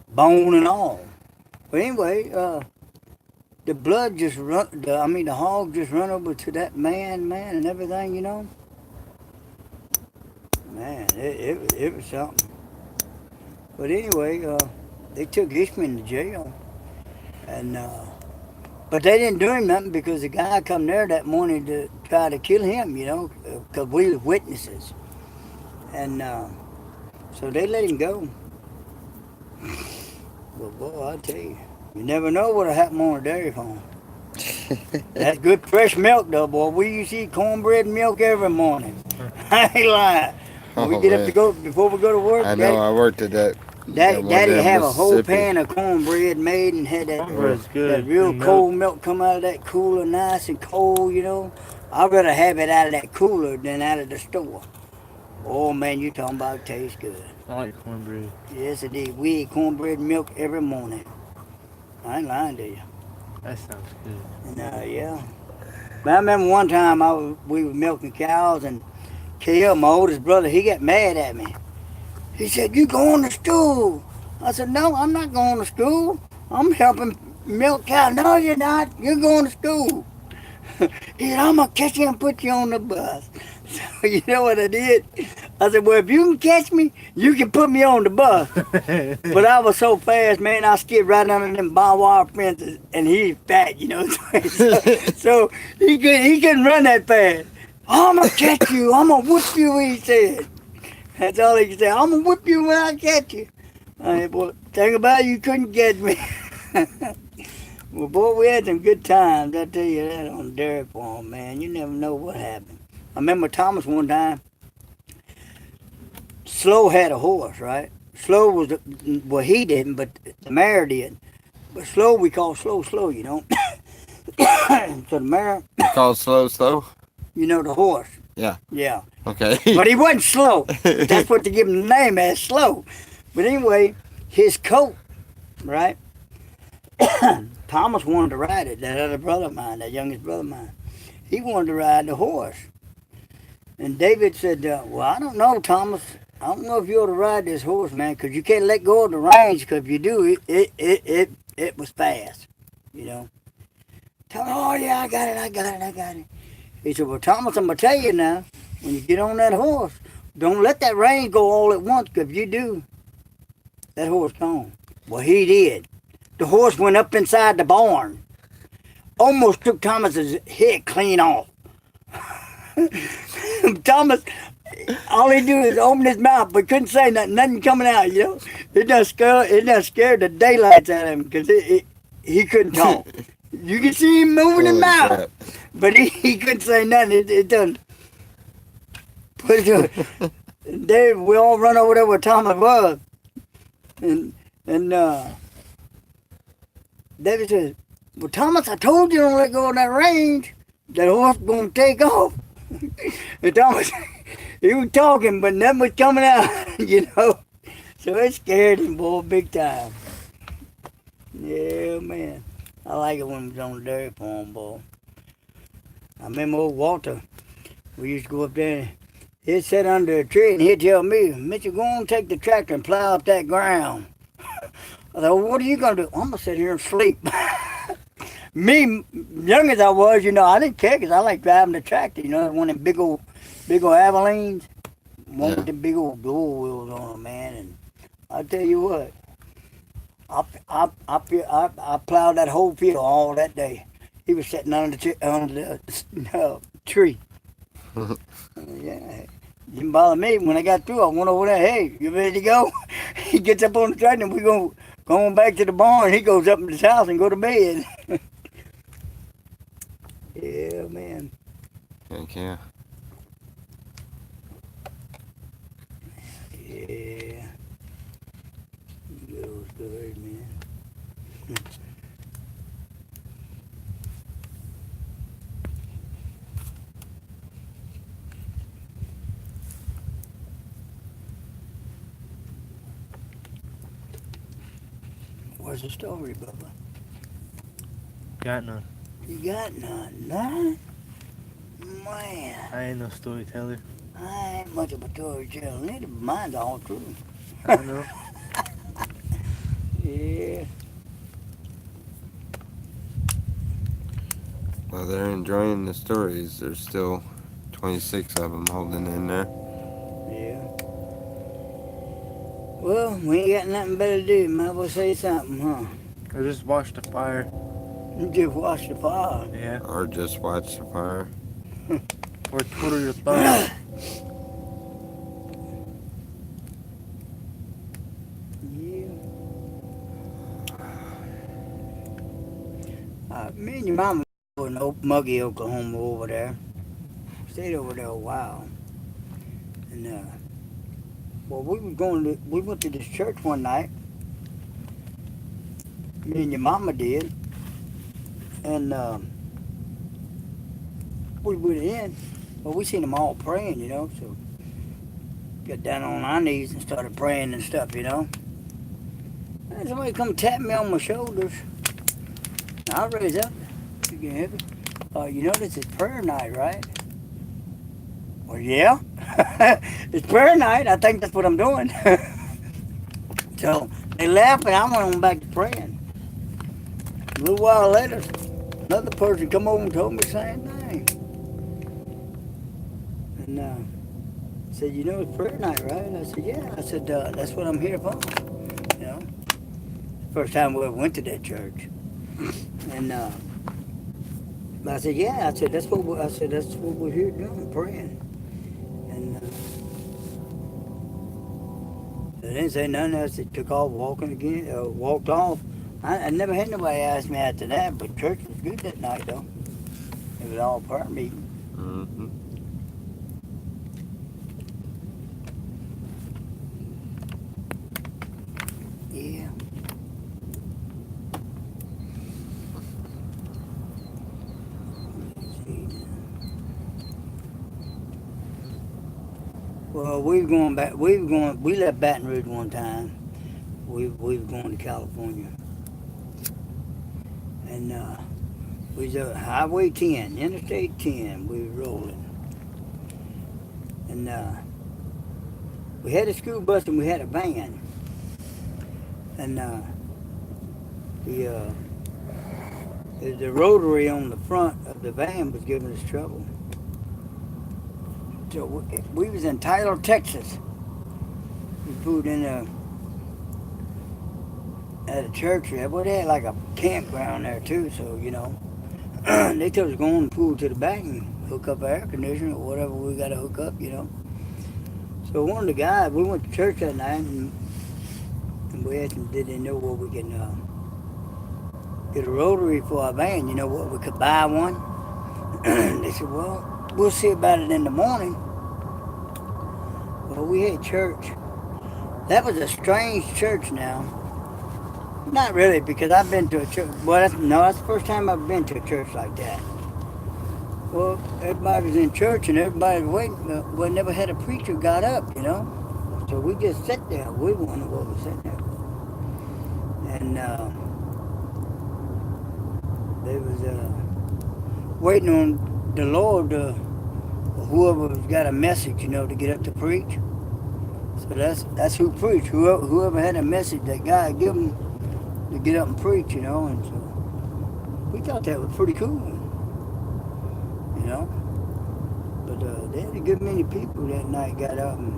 bone and all. But anyway, the blood just run. The hog just run over to that man, and everything, you know. Man, it was something. But anyway, they took Ishmael to jail, and but they didn't do him nothing because the guy come there that morning to try to kill him, you know, because we were witnesses, and so they let him go. But boy, I tell you, you never know what'll happen on a dairy farm. That's good fresh milk, though, boy. We used to eat cornbread and milk every morning. I ain't lying. When we get up to go before we go to work. I know. I worked at that. Daddy have a whole pan of cornbread made and had that real cold milk come out of that cooler, nice and cold, you know. I'd rather have it out of that cooler than out of the store. Oh man, you talking about taste good. I like cornbread. Yes, indeed. We eat cornbread and milk every morning. I ain't lying to you. That sounds good. And yeah. But I remember one time we were milking cows and Kel, my oldest brother, he got mad at me. He said, "You going to school?" I said, "No, I'm not going to school. I'm helping milk cows." "No, you're not. You're going to school." He said, "I'm going to catch you and put you on the bus." So you know what I did? I said, "Well, if you can catch me, you can put me on the bus." But I was so fast, man, I skipped right under them barbed wire fences, and he's fat, you know. So he couldn't run that fast. "I'm going to catch you. I'm going to whoop you," he said. That's all he could say. "I'm going to whip you when I catch you." I said, "Well, think about it, you couldn't get me." Well, boy, we had some good times. I tell you that on the dairy farm, man. You never know what happened. I remember Thomas one time. Slow had a horse, right? Slow was, well, he didn't, but the mare did. But Slow, we call Slow, you know. So the mare. You call slow? You know, the horse. Yeah. Yeah. Okay. But he wasn't slow. That's what they give him the name as, Slow. But anyway, his coat, right? Thomas wanted to ride it, that other brother of mine, that youngest brother of mine. He wanted to ride the horse. And David said, "Well, I don't know, Thomas. I don't know if you ought to ride this horse, man, because you can't let go of the reins, because if you do, it was fast, you know." Thomas, "Oh, yeah, I got it. He said, "Well, Thomas, I'm going to tell you now, when you get on that horse, don't let that rein go all at once, because if you do, that horse gone." Well, he did. The horse went up inside the barn. almost took Thomas's head clean off. Thomas, all he do is open his mouth, but couldn't say nothing. Nothing coming out. You know, it done scared the daylights out of him because he couldn't talk. You can see him moving his Holy mouth, crap. but he couldn't say nothing. It done. Put it. There, we all run over there where Thomas was, and David says, "Well, Thomas, I told you don't let go of that range. That horse gonna take off." And Thomas, he was talking, but nothing was coming out, you know. So it scared him, boy, big time. Yeah, man. I like it when it was on the dairy farm, boy. I remember old Walter. We used to go up there. He'd sit under a tree and he'd tell me, "Mitchell, go on, take the tractor and plow up that ground." I thought, "Well, what are you going to do?" "I'm going to sit here and sleep." Me, young as I was, you know, I didn't care because I like driving the tractor, you know, one of them big old Avalines. One with the big old door wheels on them, man. And I tell you what, I plowed that whole field all that day. He was sitting under the tree. Yeah. Didn't bother me. When I got through, I went over there. "Hey, you ready to go?" He gets up on the tractor and we going back to the barn. He goes up in his house and go to bed. Yeah, man. Heck yeah. Yeah. Good old story, man. What's the story, Bubba? Got none. You got none, none? Man, I ain't no storyteller. I ain't much of a storyteller. Neither, but mine's all true. I know. Yeah. Well, they're enjoying the stories. There's still 26 of them holding in there. Yeah. Well, we ain't got nothing better to do. Might as well say something, huh? I just watched the fire. You just watch the fire. Yeah. Or just watch the fire. Or twiddle your thumbs. Yeah. Me and your mama were in Muggy, Oklahoma over there. Stayed over there a while. And, well, we went to this church one night. Me and your mama did. And, we went in. Well, we seen them all praying, you know, so got down on our knees and started praying and stuff, you know. And somebody come tap me on my shoulders. And I raised up. You can hear me? You know this is prayer night, right? Well, yeah. It's prayer night. I think that's what I'm doing. So they laughed and I went on back to praying. A little while later, another person come over and told me the same thing. And said, "You know it's prayer night, right?" I said, "Yeah." I said, "That's what I'm here for." You know, first time we ever went to that church. And I said, "Yeah." I said, "That's what we're here doing, praying." And they didn't say nothing else. They took off walking again, walked off. I never had nobody ask me after that, but church was good that night, though. It was all prayer meeting. Mm-hmm. Yeah. Well, we left Baton Rouge one time. We were going to California. And we was on Highway 10, Interstate 10, we were rolling. And we had a school bus and we had a van. And the rotary on the front of the van was giving us trouble. So we was in Tyler, Texas. We pulled in at a church there. Well, they had like a campground there too, so, you know. they told us to go on the pool to the back and hook up air conditioner or whatever we got to hook up. So one of the guys, we went to church that night and we asked them, did they know where we can get a rotary for our van? You know what, we could buy one? They said, well, we'll see about it in the morning. Well, we had church. That was a strange church now. Not really, because I've been to a church. Well, that's the first time I've been to a church like that. Well, everybody was in church and everybody was waiting. We never had a preacher got up. So we just sat there. We wondered what was sitting there for. And they was waiting on the Lord, whoever's got a message, to get up to preach. So that's who preached. Whoever had a message that God give them to get up and preach, and so we thought that was pretty cool. But they had a good many people that night got up and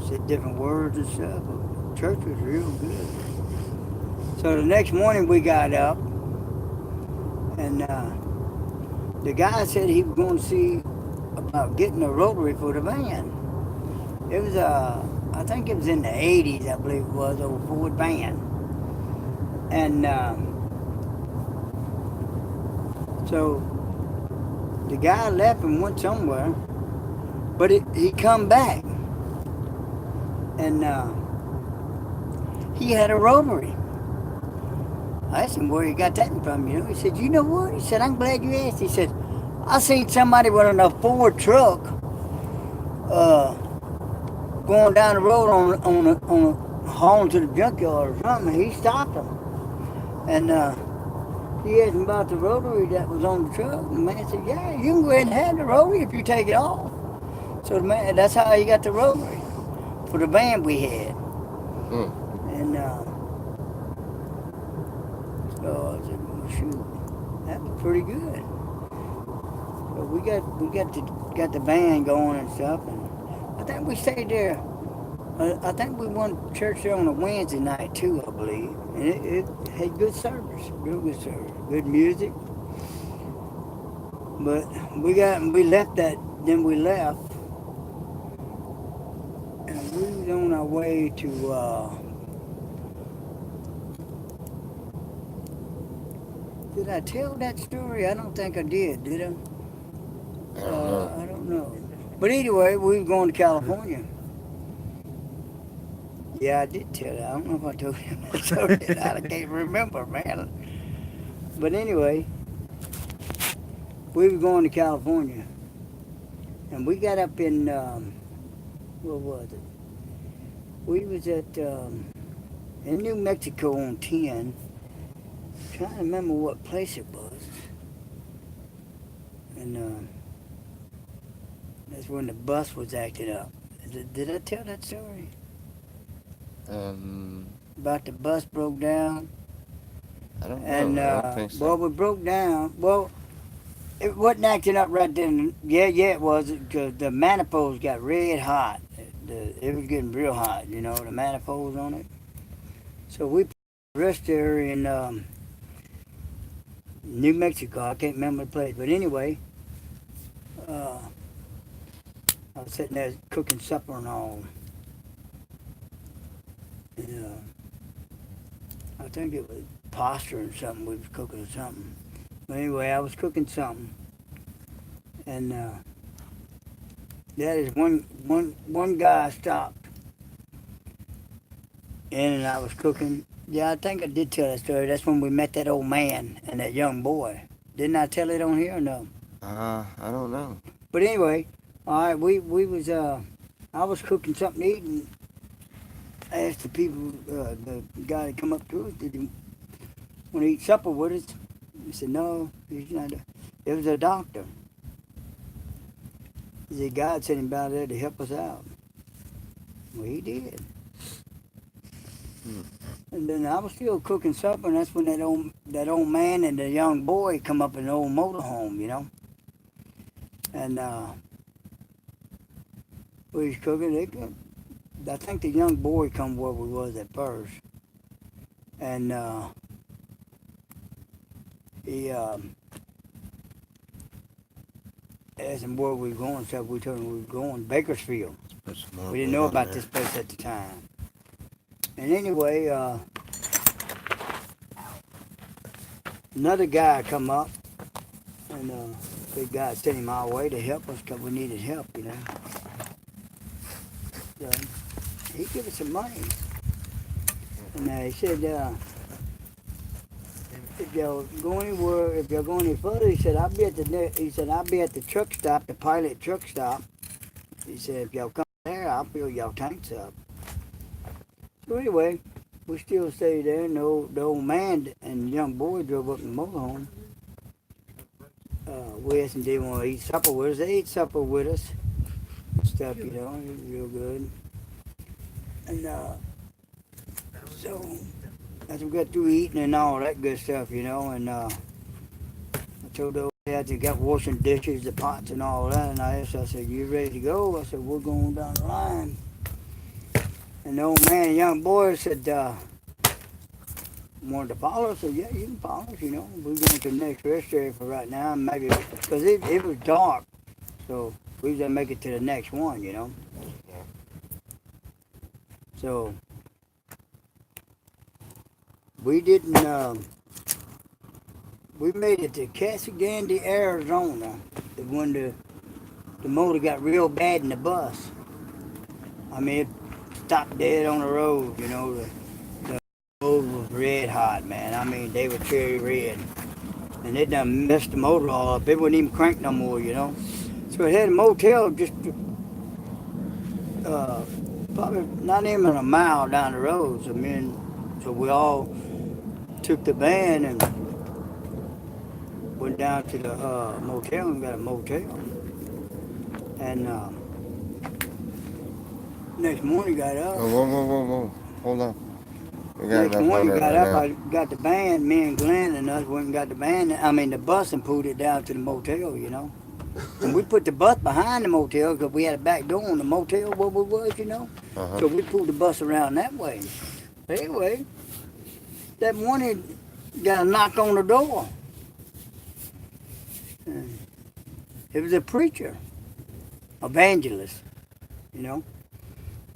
said different words and stuff. But church was real good. So the next morning we got up, and the guy said he was going to see about getting a rotary for the van. It was I think it was in the 80s, I believe it was, a Ford van. And so the guy left and went somewhere, but he come back, and he had a rotary. I asked him where he got that from, He said, you know what? He said, I'm glad you asked. He said, I seen somebody with a Ford truck going down the road on a hauling to the junkyard or something. He stopped him, and he asked him about the rotary that was on the truck. And the man said, yeah, you can go ahead and have the rotary if you take it off. So the man, that's how he got the rotary for the van we had. And so I said, well, shoot, that was pretty good. But we got the van going and stuff, and I think we stayed there. I think we went to church there on a Wednesday night too, I believe, and it had good service, real good service, good music. But we left, and we was on our way to. Did I tell that story? I don't think I did I? I don't know. But anyway, we were going to California. Yeah, I did tell that. I don't know if I told him that story or not. I can't remember, man. But anyway, we were going to California. And we got up in, where was it? We was at, in New Mexico on 10. Trying to remember what place it was. And that's when the bus was acting up. Did I tell that story? About the bus broke down. I don't know. And I don't think so. well, we broke down. Well, it wasn't acting up right then. Yeah, it was, because the manifolds got red hot. It was getting real hot, the manifolds on it. So we rest there in New Mexico. I can't remember the place, but anyway, I was sitting there cooking supper and all. And, I think it was pasta or something. We was cooking or something. But anyway, I was cooking something, and that is one guy stopped, and I was cooking. Yeah, I think I did tell that story. That's when we met that old man and that young boy. Didn't I tell it on here or no? I don't know. But anyway, all right, we was I was cooking something to eat, and I asked the people, the guy that come up to us, did he want to eat supper with us? He said, no, he's not. It was a doctor. He said, God sent him down there to help us out. Well, he did. And then I was still cooking supper, and that's when that old man and the young boy come up in the old motorhome, And we was cooking. I think the young boy come where we was at first, and he asked him where we were going, so we told him we were going Bakersfield. Put some more We didn't wood know on about there. this place at the time. And anyway, another guy come up, and big guy sent him our way to help us because we needed help, you know. So he gave us some money, and he said, if y'all go anywhere, if y'all go any further, he said, I'll be at the truck stop, the pilot truck stop. He said, if y'all come there, I'll fill y'all tanks up. So anyway, we still stayed there, and the old man and the young boy drove up in the motorhome. We asked them they want to eat supper with us. They ate supper with us and stuff, you know. It was real good. And so as we got through eating and all that good stuff, you know, and I told the old dad they got washing dishes, the pots and all that, and I said, you ready to go? I said, we're going down the line. And the old man and young boy said, wanted to follow us. I said, yeah, you can follow us, you know. We're going to the next rest area for right now, maybe, because it was dark, so we was going to make it to the next one, you know. So we didn't, we made it to Casagandi, Arizona, when the motor got real bad in the bus. I mean, it stopped dead on the road, you know. The road was red hot, man. I mean, they were cherry red. And it done messed the motor all up. It wouldn't even crank no more, you know. So it had a motel just probably not even a mile down the road. So we all took the van and went down to the motel and got a motel. And next morning got up. Whoa. Hold on. We got Next enough morning on got right up, now. I got the van, me and Glenn and us went and got the bus and pulled it down to the motel, you know. And we put the bus behind the motel because we had a back door on the motel where we was, you know. Uh-huh. So we pulled the bus around that way. Anyway, that morning got a knock on the door. And it was a preacher, evangelist, you know.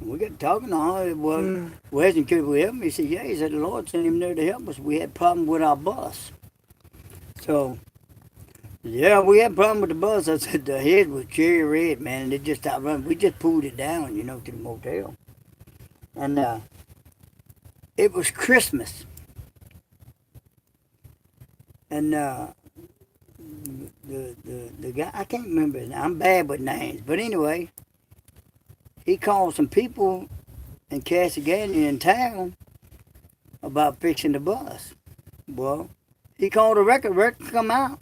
And we got talking to her. Well, Weston, could we help him? He said, yeah. He said, the Lord sent him there to help us. We had a problem with our bus. So, yeah, we had a problem with the bus. I said, the head was cherry red, man, and it just stopped running. We just pulled it down, you know, to the motel. And it was Christmas. And the guy, I can't remember his name. I'm bad with names. But anyway, he called some people in Casagani in town about fixing the bus. Well, he called a record come out.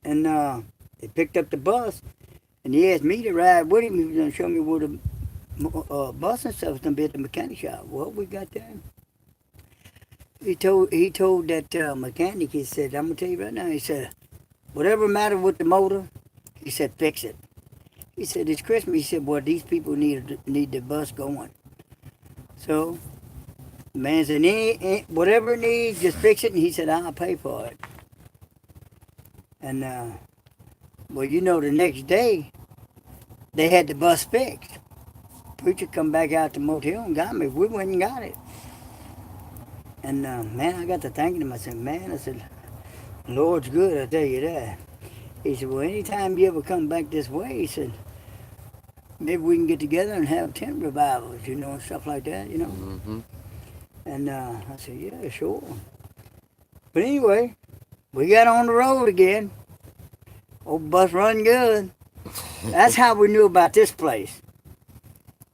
And they picked up the bus. And he asked me to ride with him. He was going to show me where the bus and stuff was going to be at the mechanic shop. Well, we got there. He told that mechanic, he said, I'm going to tell you right now, he said, whatever matter with the motor, he said, fix it. He said, it's Christmas. He said, well, these people need the bus going. So the man said, whatever it needs, just fix it. And he said, I'll pay for it. And, well, you know, the next day, they had the bus fixed. Preacher come back out to the motel and got me. We went and got it. And, man, I got to thanking him. I said, the Lord's good, I tell you that. He said, well, anytime you ever come back this way, he said, maybe we can get together and have tent revivals, you know, and stuff like that, you know. Mm-hmm. And I said, yeah, sure. But anyway, we got on the road again. Old bus run good. That's how we knew about this place.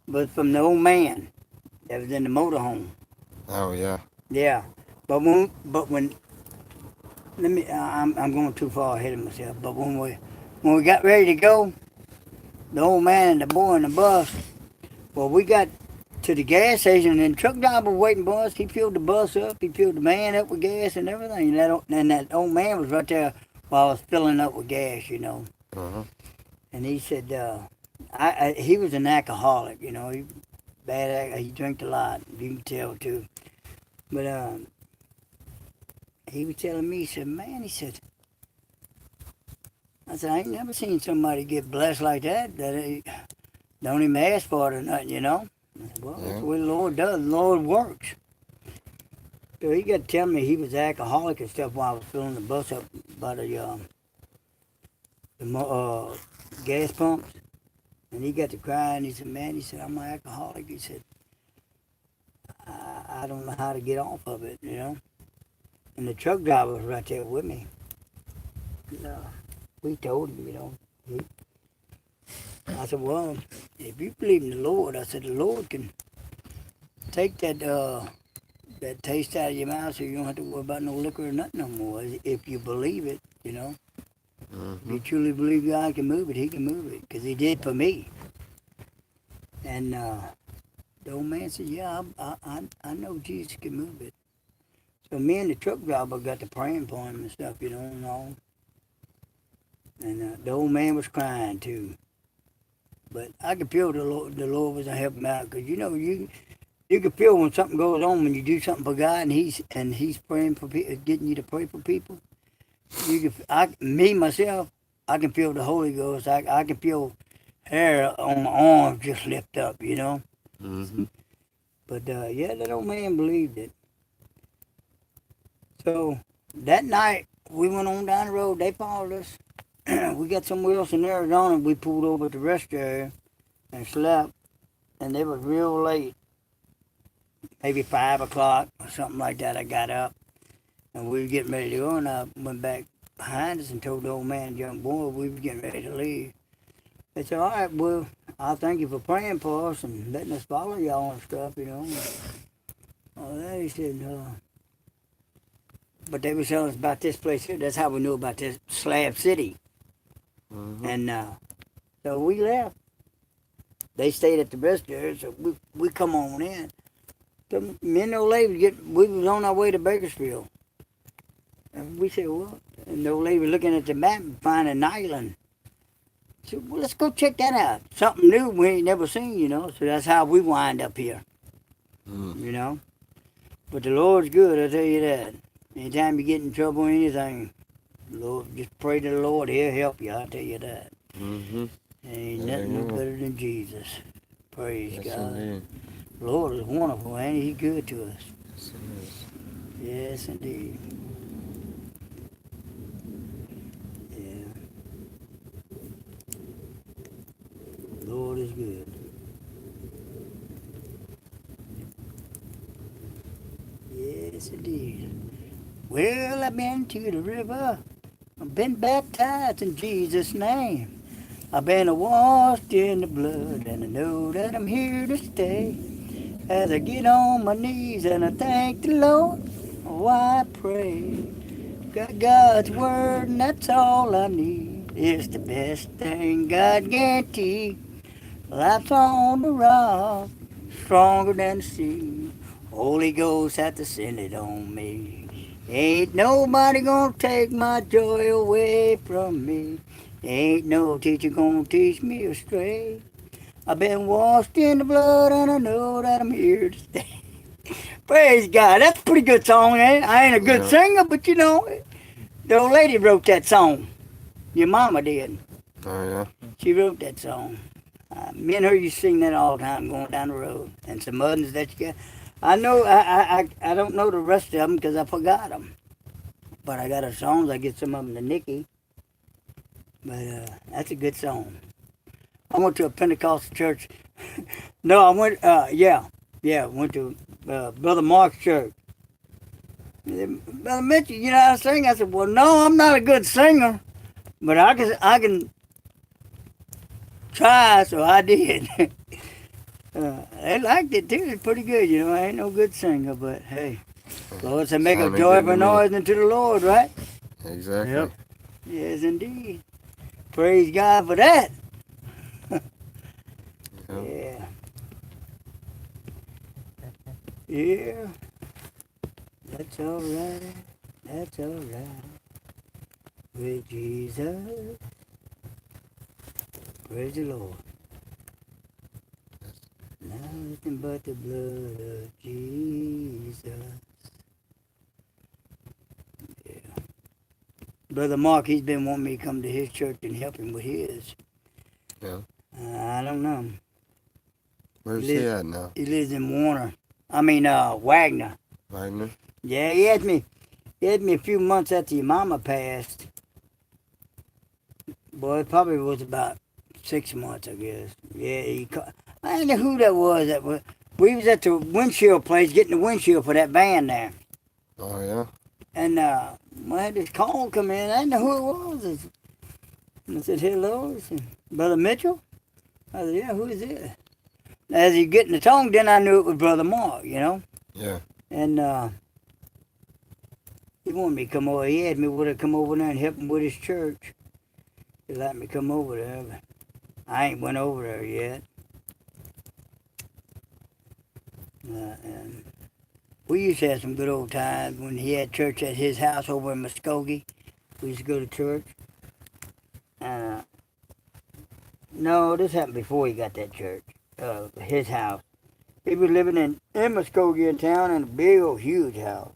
But from the old man that was in the motorhome. Oh, yeah. Yeah. But when let me, I'm going too far ahead of myself. But when we got ready to go, the old man and the boy in the bus, well, we got to the gas station and the truck driver was waiting for us. He filled the bus up. He filled the van up with gas and everything. And that old man was right there while I was filling up with gas, you know. Uh-huh. And he said, he was an alcoholic, you know. He drank a lot. You can tell too. But he was telling me, he said, man, he said, I said, I ain't never seen somebody get blessed like that. That they don't even ask for it or nothing, you know. I said, well, that's the way the Lord does. The Lord works. So he got to tell me he was an alcoholic and stuff while I was filling the bus up by the gas pumps. And he got to crying. He said, man, he said, I'm an alcoholic. He said, I don't know how to get off of it, you know. And the truck driver was right there with me. And, we told him, you know. I said, well, if you believe in the Lord, I said, the Lord can take that taste out of your mouth so you don't have to worry about no liquor or nothing no more. If you believe it, you know. If you truly believe God can move it, he can move it. Because he did for me. And the old man said, yeah, I know Jesus can move it. So me and the truck driver got to praying for him and stuff, you know, and all. And the old man was crying too. But I could feel the Lord was going to help him out. Because, you know, you can feel when something goes on when you do something for God and he's praying for people, getting you to pray for people. Me myself, I can feel the Holy Ghost. I can feel hair on my arms just lift up, you know. But yeah, that old man believed it. So that night we went on down the road. They followed us. We got somewhere else in Arizona. We pulled over at the rest area and slept. And it was real late, maybe 5 o'clock or something like that. I got up and we were getting ready to go. And I went back behind us and told the old man, young boy, we were getting ready to leave. They said, all right, well, I thank you for praying for us and letting us follow y'all and stuff, you know. All that, he said, but they were telling us about this place here. That's how we knew about this Slab City. And so we left. They stayed at the rest area, so we come on in. So me and the old lady, we was on our way to Bakersfield. And we said, what? And the old lady was looking at the map and finding an island. She said, well, let's go check that out. Something new we ain't never seen, you know. So that's how we wind up here, you know. But the Lord's good, I tell you that. Anytime you get in trouble or anything, Lord, just pray to the Lord, he'll help you, I tell you that. Ain't nothing no better than Jesus. Praise God. Indeed. Lord is wonderful, ain't he? He's good to us. Yes, it is. Yes, indeed. Yeah. Lord is good. Yes, indeed. Well, I've been to the river. I've been baptized in Jesus' name. I've been washed in the blood, and I know that I'm here to stay. As I get on my knees and I thank the Lord, oh, I pray. Got God's word, and that's all I need. It's the best thing God guaranteed. Life's on the rock, stronger than the sea. Holy Ghost had to send it on me. Ain't nobody gonna take my joy away from me. Ain't no teacher gonna teach me astray. I've been washed in the blood and I know that I'm here to stay. Praise God. That's a pretty good song, ain't it? I ain't a good singer, but you know, the old lady wrote that song. Your mama did. Oh, yeah? She wrote that song. Me and her used to sing that all the time going down the road. And some others that you got. I know, I don't know the rest of them because I forgot them. But I got her songs. I get some of them to Nikki. But that's a good song. I went to a Pentecostal church. No, I went, went to Brother Mark's church. Brother Mitchell, you know how to sing? I said, well, no, I'm not a good singer, but I can try, so I did. They liked it too. It's pretty good, you know. I ain't no good singer, but hey, Lord said, make a Sounded joyful good to me. noise unto the Lord, right? Exactly. Yep. Yes, indeed. Praise God for that. Yeah. Yeah. That's all right. That's all right. With Jesus. Praise the Lord. Nothing but the blood of Jesus. Yeah. Brother Mark, he's been wanting me to come to his church and help him with his. Yeah. I don't know. Where's he at now? He lives in Warner. Wagner. Wagner? Yeah, he had me a few months after your mama passed. Boy, it probably was about 6 months, I guess. Yeah, I don't know who that was. We was at the windshield place getting the windshield for that van there. Oh, yeah? And I had this call come in. I didn't know who it was. And I said, hello. He said, Brother Mitchell? I said, yeah, who is this? As he getting the tone, then I knew it was Brother Mark, you know? Yeah. And he wanted me to come over. He had me would have come over there and help him with his church. He let me come over there, but I ain't went over there yet. And we used to have some good old times when he had church at his house over in Muskogee. We used to go to church. No, this happened before he got that church, his house. He was living in Muskogee in town in a big old huge house.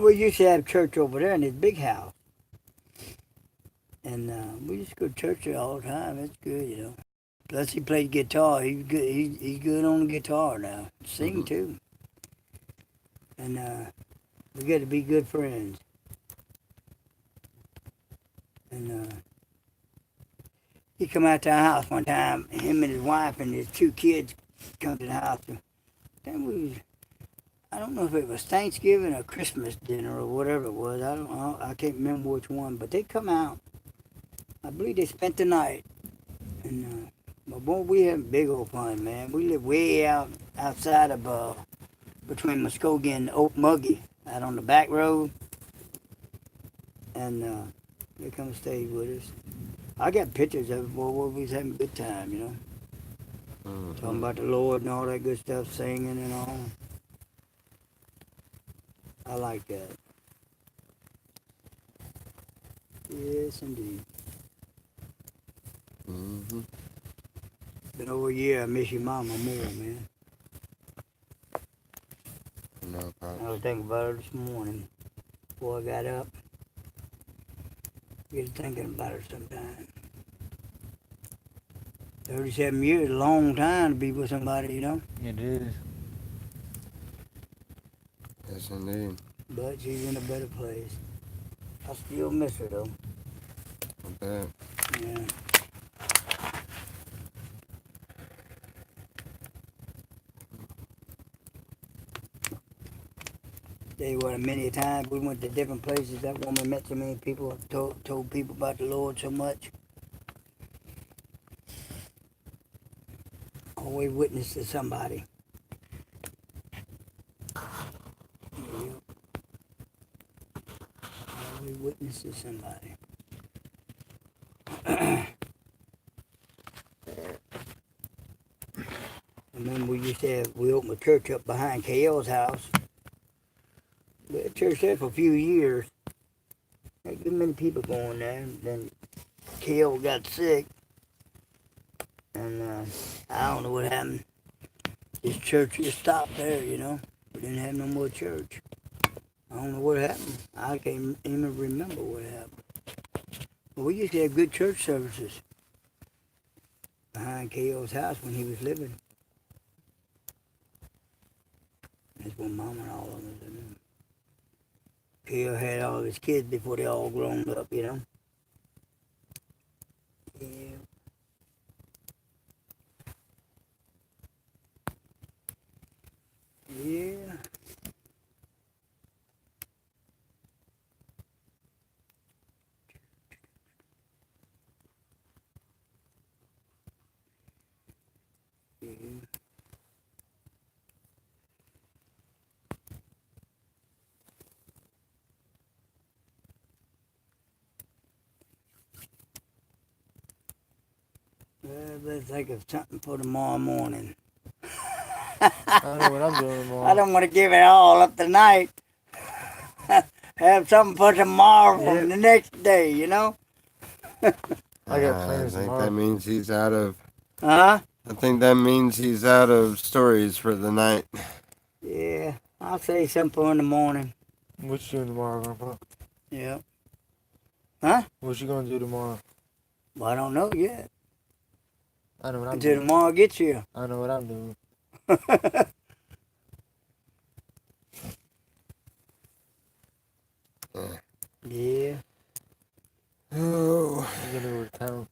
We used to have church over there in his big house. And we used to go to church there all the time. It's good, you know. Plus he played guitar. He's good. He's good on the guitar now. Sing too. And we got to be good friends. And he come out to our house one time. Him and his wife and his 2 kids come to the house. Then I don't know if it was Thanksgiving or Christmas dinner or whatever it was. I can't remember which one. But they come out. I believe they spent the night. And but boy, we had big old fun, man. We live way outside of between Muskogee and Okmulgee, out on the back road. And they come and stay with us. I got pictures of it, boy, we was having a good time, you know. Talking about the Lord and all that good stuff, singing and all. I like that. Yes, indeed. Been over a year. I miss your mama more, man. No problem. I was thinking about her this morning before I got up. Get thinking about her sometime. 37 years, a long time to be with somebody, you know. It is. Yes, indeed. But she's in a better place. I still miss her, though. I bet. Yeah. Tell you what, many a time we went to different places. That woman met so many people, told people about the Lord so much. Always witness to somebody. Yep. Always witness to somebody. I remember we opened a church up behind KL's house. We had a church there for a few years. Had good many people going there. Then KL got sick. And I don't know what happened. This church just stopped there, you know. We didn't have no more church. I don't know what happened. I can't even remember what happened. But we used to have good church services behind KL's house when he was living. That's when Mom and all of us lived. KL had all of his kids before they all grown up, you know. Yeah. Yeah. Yeah. Well, let's think of something for tomorrow morning. I know what I'm doing tomorrow. I don't want to give it all up tonight. Have something for tomorrow from the next day, you know? I got plans I think tomorrow. that means he's out of. Huh? I think that means he's out of stories for the night. Yeah, I'll say something for in the morning. What you doing tomorrow, Grandpa? Yeah. What you gonna do tomorrow? Well, I don't know yet. I know what I'm Until doing. tomorrow gets here. I know what I'm doing. Yeah. Oh, I'm gonna go to town.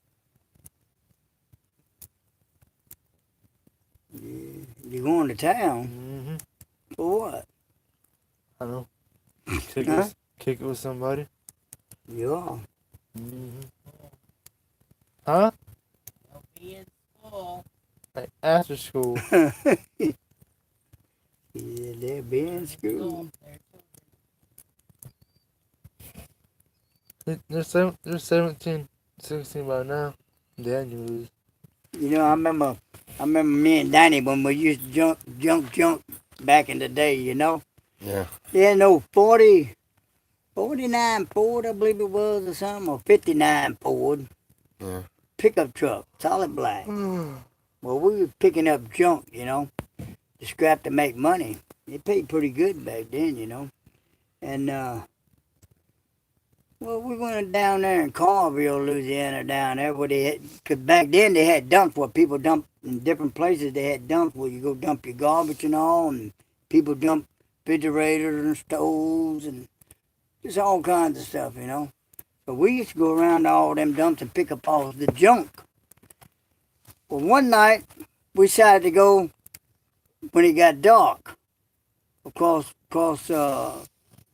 Yeah. You going to town? Mm-hmm. For what? I know. Huh? Kick it with somebody. Yeah. Mm-hmm. Huh? They'll be in school. Like after school. Yeah, they'll be in school. They're 17, 16 by now. Daniel is. You know, I remember me and Danny when we used to junk back in the day, you know. Yeah. Yeah, no, 49 Ford, I believe it was, or something, or 59 Ford. Yeah. Pickup truck, solid black. Well, we was picking up junk, you know, to scrap to make money. It paid pretty good back then, you know. And, well, we went down there in Carville, Louisiana, down there, where they had, because back then they had dumps where people dump in different places. They had dumps where you go dump your garbage and all, and people dump refrigerators and stoves and just all kinds of stuff, you know. But we used to go around to all them dumps and pick up all the junk. Well, one night, we decided to go when it got dark across the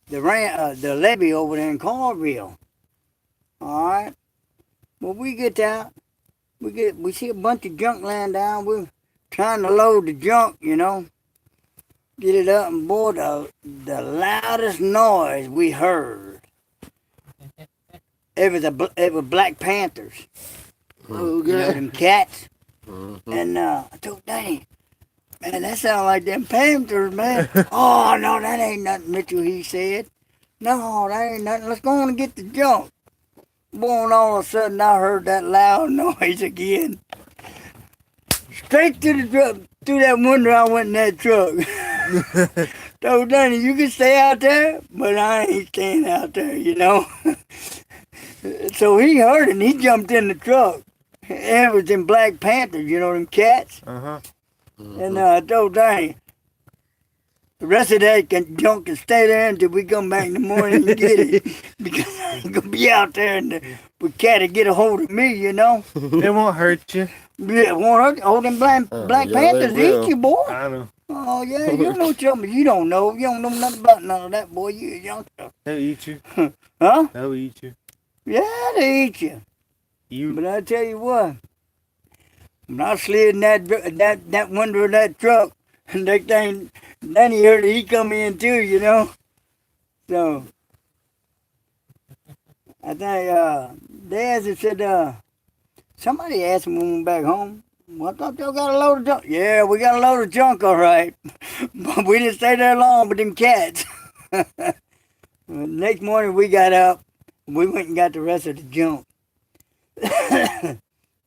levee over there in Carville. All right. Well, we get out. We see a bunch of junk laying down. We're trying to load the junk, you know. Get it up, and boy, the loudest noise we heard. It was Black Panthers. Oh, You know, them cats. Mm-hmm. And I told Danny, man, that sounds like them Panthers, man. Oh, no, that ain't nothing, Mitchell, he said. No, that ain't nothing. Let's go on and get the junk. Boy, and all of a sudden I heard that loud noise again. Straight to the truck, through that window I went in that truck. Told Danny, you can stay out there, but I ain't staying out there, you know. So he heard it and he jumped in the truck. And it was them Black Panthers, you know, them cats. Uh-huh. And I told Danny, the rest of that junk can stay there until we come back in the morning and get it. Because I ain't going to be out there and the cat will get a hold of me, you know. It won't hurt you. Yeah, won't hurt. All them Black yeah, Panthers they will. eat you, boy. I know. Oh, yeah, you know something you don't know. You don't know nothing about none of that, boy. You a youngster. They'll eat you. Huh? They'll eat you. Yeah, they eat you. But I tell you what, when I slid in that window of that truck, and that thing, then he heard it, he come in too, you know. So, I think, they said, somebody asked me when we went back home, well, I thought y'all got a load of junk. Yeah, we got a load of junk, all right. But we didn't stay there long with them cats. Next morning we got up, we went and got the rest of the junk.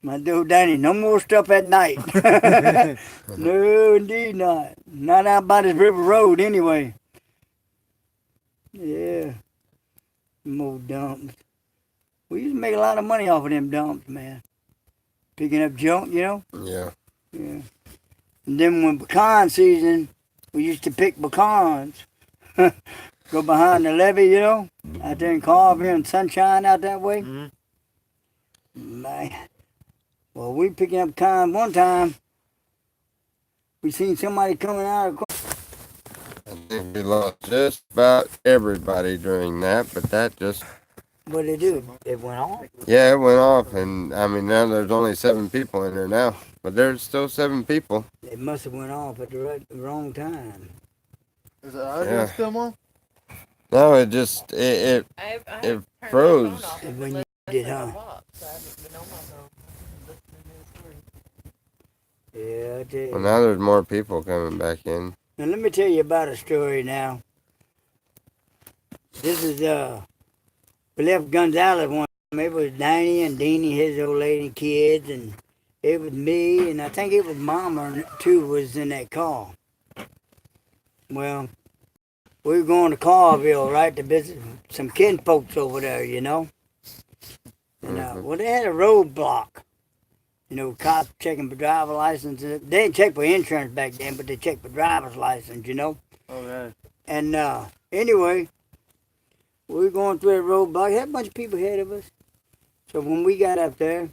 My dude Danny, no more stuff at night. No, indeed not. Not out by this river road anyway. Yeah. More dumps. We used to make a lot of money off of them dumps, man. Picking up junk, you know? Yeah. Yeah. And then when pecan season, we used to pick pecans. Go behind the levee, you know? Out there in Carver and Sunshine out that way. Mm-hmm. Man. Well, we picking up pecans one time. We seen somebody coming out of I think we lost just about everybody during that, but that just, what they do? It went off. yeah, it went off. And I mean, now there's only 7 people in there now, but there's still 7 people. It must have went off at the wrong time. Is the audio Yeah. still on? No, it just, I It turned my froze. phone off When and you listened did, to huh? the walk, so I haven't been on my phone listening to the story. Yeah, I tell you. well, now there's more people coming back in. Now let me tell you about a story now. This is we left Gonzales one time. It was Danny and Deanie, his old lady and kids, and it was me, and I think it was Mama too was in that car. Well, we were going to Carville, right, to visit some kinfolks over there, you know. And well, they had a roadblock. You know, cops checking for driver licenses. They didn't check for insurance back then, but they checked for driver's license, you know. Okay. And anyway, we were going through that roadblock. Had a bunch of people ahead of us. So when we got up there,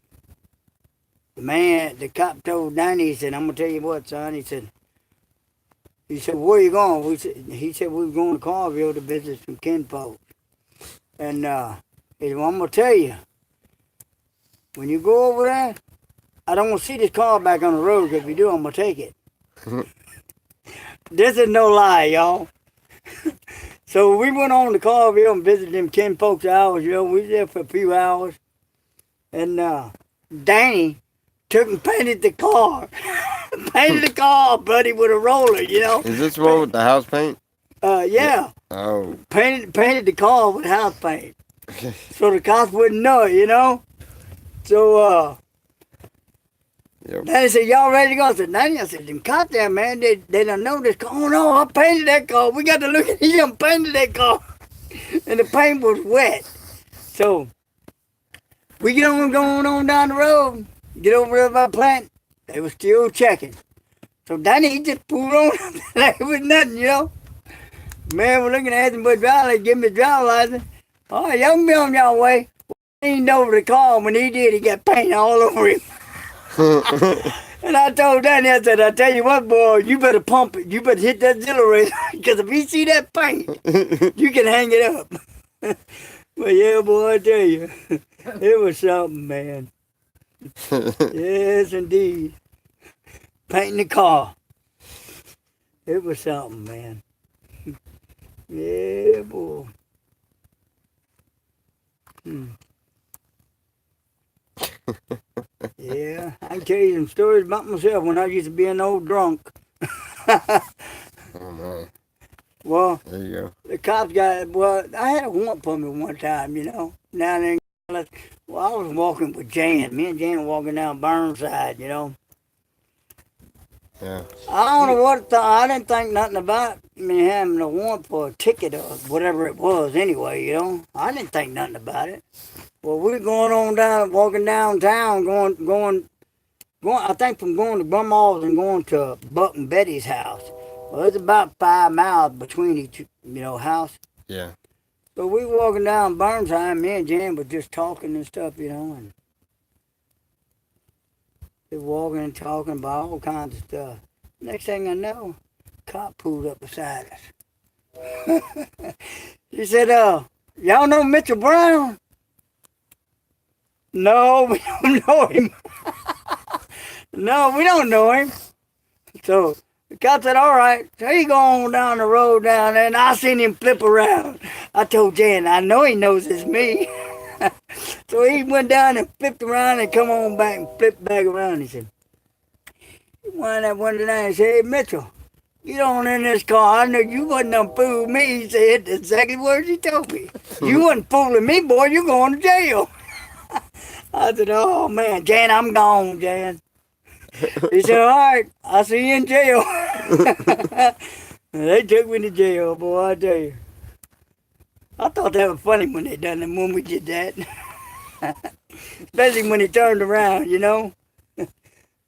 the cop told Danny, he said, "I'm gonna tell you what, son." He said, "Where you going?" He said, "We were going to Carville to visit some kinfolk." And he said, "Well, I'm gonna tell you, when you go over there, I don't want to see this car back on the road, because if you do, I'm gonna take it." This is no lie, y'all. So we went on to Carville and visited them kinfolks hours, you know. We was there for a few hours. And Danny took and painted the car. Painted the car, buddy, with a roller, you know. Is this the one with the house paint? Yeah. Oh. Painted the car with house paint. So the cops wouldn't know it, you know. So Yep. Danny said, "Y'all ready to go?" I said, "Danny," I said, "them cops there, man, they don't know this car." "Oh no, I painted that car. We got to look at him painted that car." And the paint was wet. So we get on going on down the road, get over there by the plant. They were still checking. So Danny, he just pulled on like it was nothing, you know. Man, we're looking at him, but driver, give me the driver license. "Oh, y'all can be on y'all way." He leaned over the car. When he did, he got paint all over him. And I told Danny, I said, "I tell you what, boy, you better pump it. You better hit that exhilarator, because if he see that paint, you can hang it up." But yeah, boy, I tell you, it was something, man. Yes, indeed. Painting the car. It was something, man. Yeah, boy. Yeah, I can tell you some stories about myself when I used to be an old drunk. Oh man. Well, There you go. the cops I had a warrant for me one time, you know. Down there, well, I was walking with Jan. Me and Jan were walking down Burnside, you know. Yeah. I don't know what I didn't think nothing about me having a warrant for a ticket or whatever it was anyway, you know. I didn't think nothing about it. Well, we were going on down, walking downtown, going, I think from going to Grandma's and going to Buck and Betty's house. Well, it's about 5 miles between each, you know, house. Yeah. So we were walking down Burnside, me and Jan were just talking and stuff, you know, and they were walking and talking about all kinds of stuff. Next thing I know, cop pulled up beside us. He said, "Y'all know Mitchell Brown?" "No, we don't know him." "No, we don't know him." So the cop said, "All right, so he go on down the road down there, and I seen him flip around." I told Jan, "I know he knows it's me." So he went down and flipped around and come on back and flipped back around. He said, he went that one down and said, "Hey, Mitchell, get on in this car. I know you wasn't gonna fool me." He said the exact words he told me. "You wasn't fooling me, boy. You're going to jail." I said, "Oh, man, Jan, I'm gone, Jan." He said, "All right, I'll see you in jail." They took me to jail, boy, I tell you. I thought that was funny when they done it, when we did that. Especially when he turned around, you know.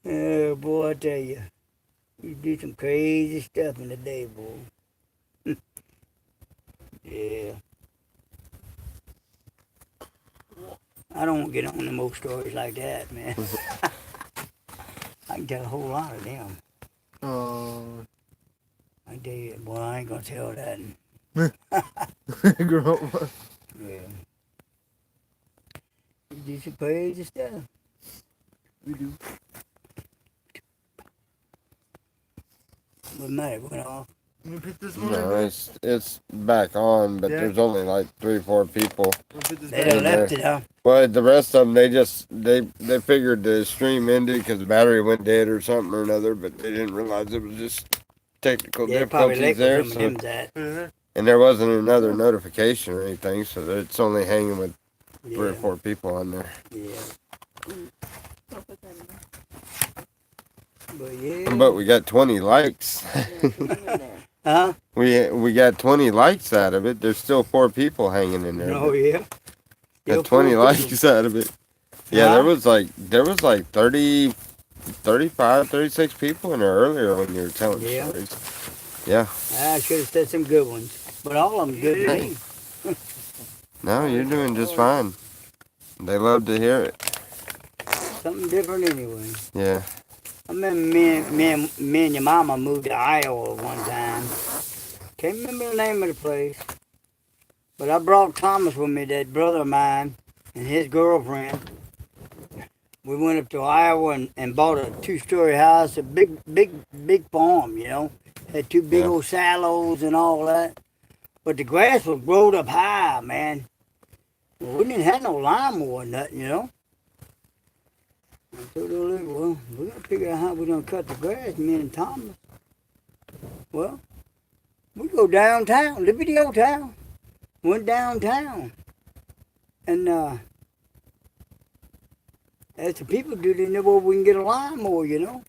Oh, boy, I tell you. You do some crazy stuff in the day, boy. Yeah. I don't want to get on them old stories like that, man. I can tell a whole lot of them. Oh. I tell you, boy, I ain't gonna tell that. Grow up. Yeah. You do some crazy stuff. We do. What matter? Went off. You put this No, it's back on, but Yeah. there's only like 3 or 4 people. They done left it, huh? But the rest of them, they figured the stream ended because the battery went dead or something or another, but they didn't realize it was just technical Yeah, probably difficulties late there. with some of them that. And there wasn't another notification or anything, so that it's only hanging with 3 or Yeah. 4 people on there. Yeah. Don't put that in there. But yeah. But we got 20 likes. Yeah, put it in there. Huh? We got 20 likes out of it. There's still 4 people hanging in there. Oh, yeah. Still Got 20 4 people. likes out of it. Yeah, Huh? there was like 30, 35, 36 people in there earlier when you were telling Yeah. stories. Yeah. I should have said some good ones. But all of them good to me. No, you're doing just fine. They love to hear it. Something different anyway. Yeah. I remember me and your mama moved to Iowa one time. Can't remember the name of the place. But I brought Thomas with me, that brother of mine, and his girlfriend. We went up to Iowa and bought a 2-story house, a big farm, you know. Had 2 big Yeah. old silos and all that. But the grass was growed up high, man. Well, we didn't have no lawnmower or nothing, you know. I told her, well, we got to figure out how we're going to cut the grass, me and Thomas. Well, we go downtown, the video town. Went downtown. And as the people do, they know where we can get a lawnmower, you know.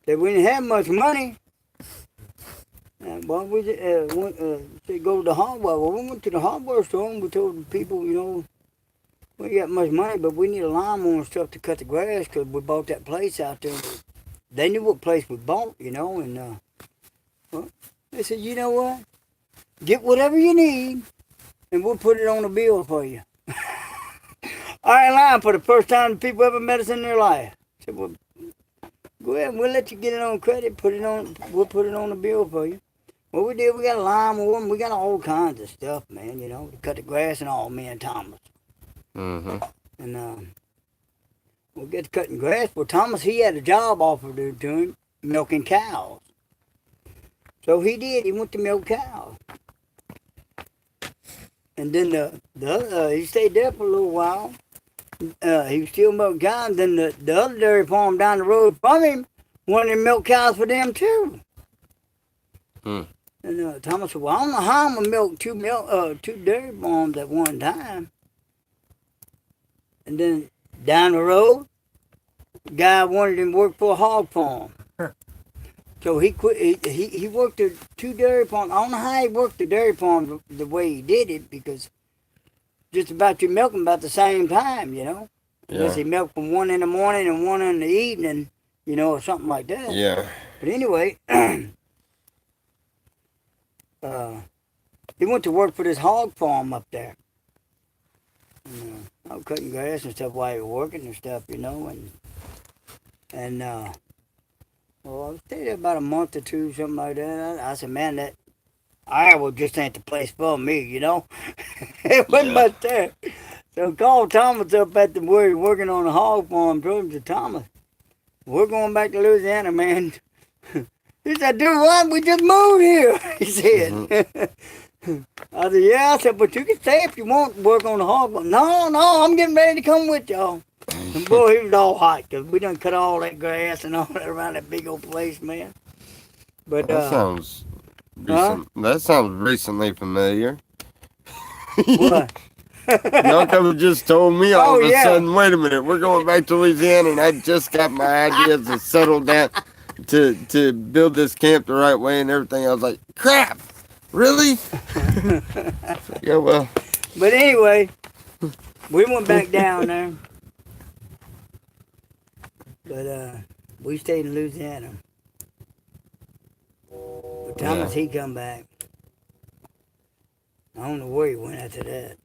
Said we didn't have much money. Well, we said go to the hardware. Well, we went to the hardware store and we told the people, you know, we ain't got much money, but we need a lawnmower and stuff to cut the grass because we bought that place out there. They knew what place we bought, you know, and well, they said, you know what? Get whatever you need and we'll put it on a bill for you. I ain't lying, for the first time people ever met us in their life. I said, well, go ahead, we'll let you get it on credit, we'll put it on the bill for you. Well, we did, we got a lawnmower, and we got all kinds of stuff, man, you know, to cut the grass and all, me and Thomas. Mm-hmm. And we'll get to cutting grass. Well, Thomas, he had a job offered to him, milking cows. So he did, he went to milk cows. And then the other, he stayed there for a little while. He was still milking cows. Then the other dairy farm down the road from him wanted to milk cows for them too. Hmm. And Thomas said, well, I don't know how I'm going to milk two dairy farms at one time. And then down the road, the guy wanted him to work for a hog farm. So he quit. He worked at 2 dairy farms. I don't know how he worked the dairy farm the way he did it, because just about you milk them about the same time, you know. Yeah. Unless he milked from 1 in the morning and 1 in the evening, you know, or something like that. Yeah. But anyway, he went to work for this hog farm up there. I was cutting grass and stuff while he was working and stuff, you know, and well, I stayed there about a month or 2, something like that. I said, man, that Iowa just ain't the place for me, you know. It wasn't much there. So I called Thomas up at the where he was working on the hog farm. Told him to Thomas, we're going back to Louisiana, man. He said, dude, what? We just moved here. He said. Mm-hmm. I said, yeah. I said, but you can stay if you want to work on the hog farm. No, I'm getting ready to come with y'all. And boy, he was all hot because we done cut all that grass and all that around that big old place, man. But That sounds that sounds recently familiar. what? Y'all could have just told me all Oh, of a yeah. sudden, wait a minute, we're going back to Louisiana, and I just got my ideas to settle down to build this camp the right way and everything. I was like, crap, really? Yeah, well. But anyway, we went back down there. But we stayed in Louisiana. But Thomas, he come back. I don't know where he went after that.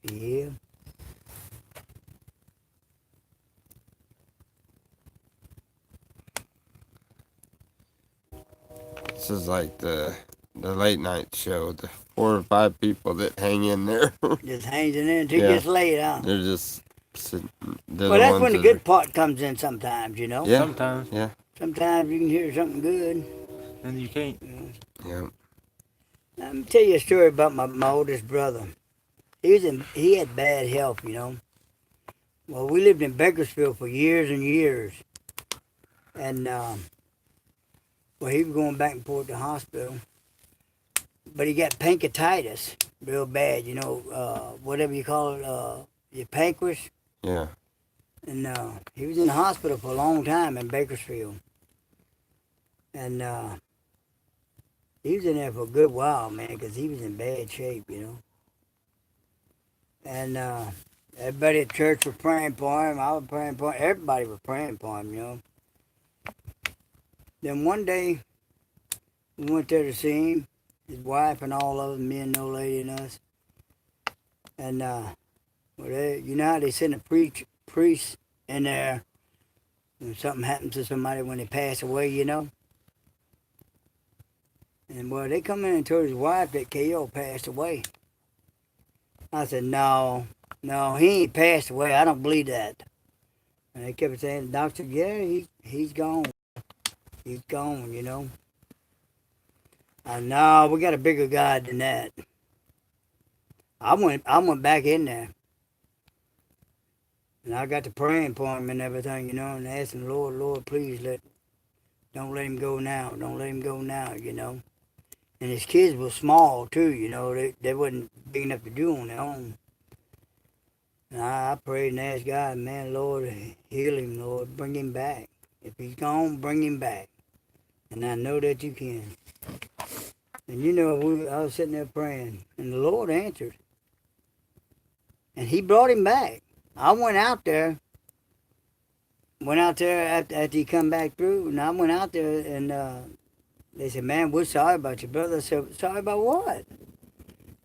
Yeah. This is like the late night show. The 4 or 5 people that hang in there. Just hangs in there until Yeah. it gets late, huh? They're just sitting. Well, that's when the good part comes in sometimes, you know? Yeah. Sometimes. Yeah. Sometimes you can hear something good. And you can't. Yeah. Let me tell you a story about my oldest brother. He had bad health, you know. Well, we lived in Bakersfield for years and years. And, well, he was going back and forth to the hospital. But he got pancreatitis real bad, you know, whatever you call it, your pancreas. Yeah. And he was in the hospital for a long time in Bakersfield. And he was in there for a good while, man, because he was in bad shape, you know. And everybody at church was praying for him. I was praying for him. Everybody was praying for him, you know. Then one day, we went there to see him, his wife and all of them, me and the old lady and us. And, well, you know how they send a priest in there when something happens to somebody when they pass away, you know? And, well, they come in and told his wife that K.O. passed away. I said, no, he ain't passed away. I don't believe that. And they kept saying, the doctor said, yeah, he's gone. He's gone, you know. No, we got a bigger God than that. I went back in there. And I got to praying for him and everything, you know, and asking the Lord, please don't let him go now. Don't let him go now, you know. And his kids were small too, you know. They wasn't big enough to do on their own. And I prayed and asked God, man, Lord, heal him, Lord, bring him back. If he's gone, bring him back. And I know that you can. And you know, I was sitting there praying, and the Lord answered. And he brought him back. I went out there after he come back through, and I went out there, and they said, man, we're sorry about your brother. I said, sorry about what?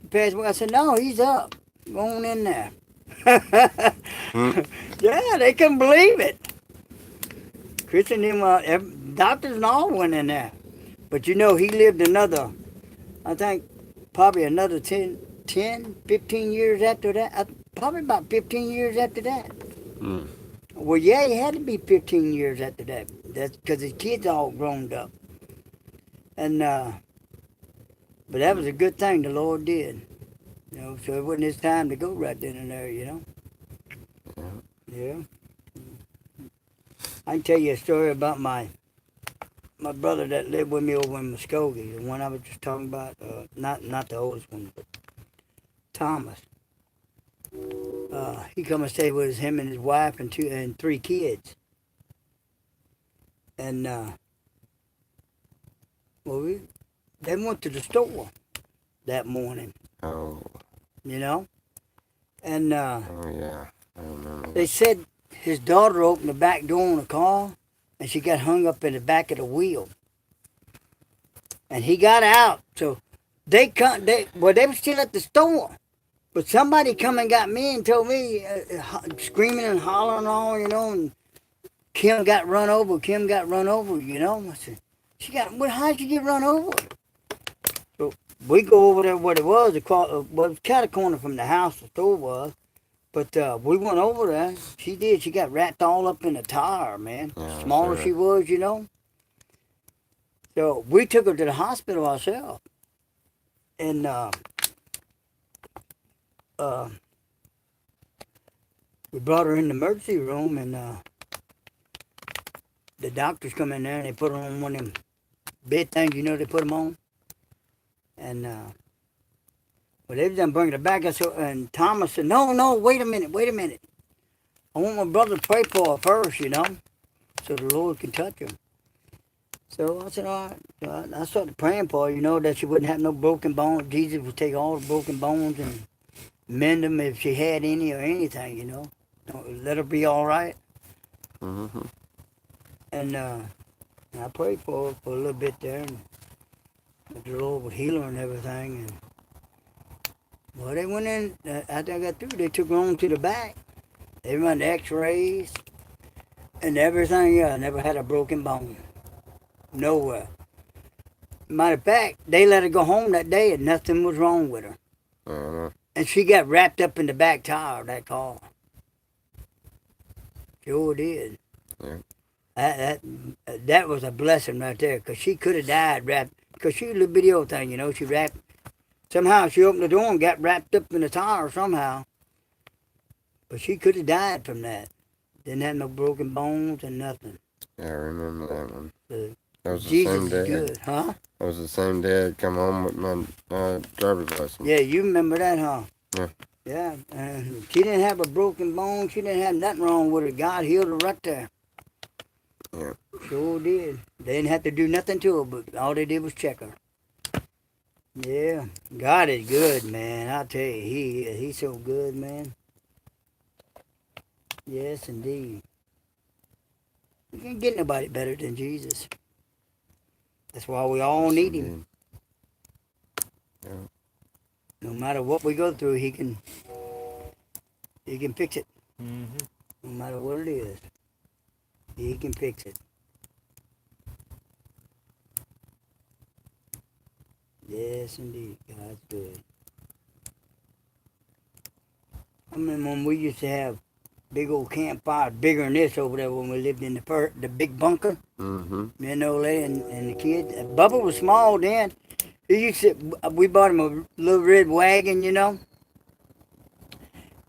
He passed away. I said, no, he's up. Go on in there. Yeah, they couldn't believe it. Christian and doctors and all went in there. But you know, he lived another, I think, probably another 10, 15 years after that. Probably about 15 years after that. Mm. Well, yeah, he had to be 15 years after that. That's because his kids all grown up. And, but that was a good thing the Lord did. You know, so it wasn't his time to go right then and there, you know. Yeah. I can tell you a story about my brother that lived with me over in Muskogee, the one I was just talking about. Not the oldest one, but Thomas. He come and stayed with him and his wife and 3 kids. And they went to the store that morning. Oh. You know, and Oh yeah, I remember. They said his daughter opened the back door on the car, and she got hung up in the back of the wheel. And he got out, so they were still at the store. But somebody come and got me and told me, screaming and hollering all, you know, and Kim got run over, you know. I said, how'd you get run over? So we go over there what it was, it was kind of corner from the house the store was. But we went over there. She did. She got wrapped all up in a tire, man. Yeah, Smaller sure. she was, you know. So we took her to the hospital ourselves. And we brought her in the emergency room, and the doctors come in there and they put her on one of them bed things, you know, they put them on. And well, they was done bringing her back, and Thomas said, no, wait a minute. I want my brother to pray for her first, you know, so the Lord can touch her. So I said, all right. So I started praying for her, you know, that she wouldn't have no broken bones. Jesus would take all the broken bones and mend them if she had any or anything, you know. Let her be all right. Mm-hmm. And I prayed for her for a little bit there, and the Lord would heal her and everything. And well, they went in, after I got through, they took her on to the back. They run the x-rays and everything. Yeah, I never had a broken bone. Nowhere. Matter of fact, they let her go home that day and nothing was wrong with her. Uh-huh. And she got wrapped up in the back tire of that car. Sure did. Yeah. That was a blessing right there, because she could have died wrapped, because she was a little bitty old thing, you know. Somehow she opened the door and got wrapped up in the tire somehow. But she could have died from that. Didn't have no broken bones and nothing. Yeah, I remember that one. That was the Jesus same is day. good, huh? That was the same day I'd come home with my driver's license. Yeah, you remember that, huh? Yeah. Yeah, she didn't have a broken bone. She didn't have nothing wrong with her. God healed her right there. Yeah. Sure did. They didn't have to do nothing to her, but all they did was check her. Yeah, God is good, man. I tell you, He is. He's so good, man. Yes, indeed. You can't get nobody better than Jesus. That's why we all Yes, need Him. indeed. Yeah. No matter what we go through, He can fix it. Mm-hmm. No matter what it is, He can fix it. Yes, indeed. God's good. I mean, when we used to have big old campfires, bigger than this over there when we lived in the big bunker. Mm-hmm. Me and the old lady and the kids. Bubba was small then. He used to, we bought him a little red wagon, you know.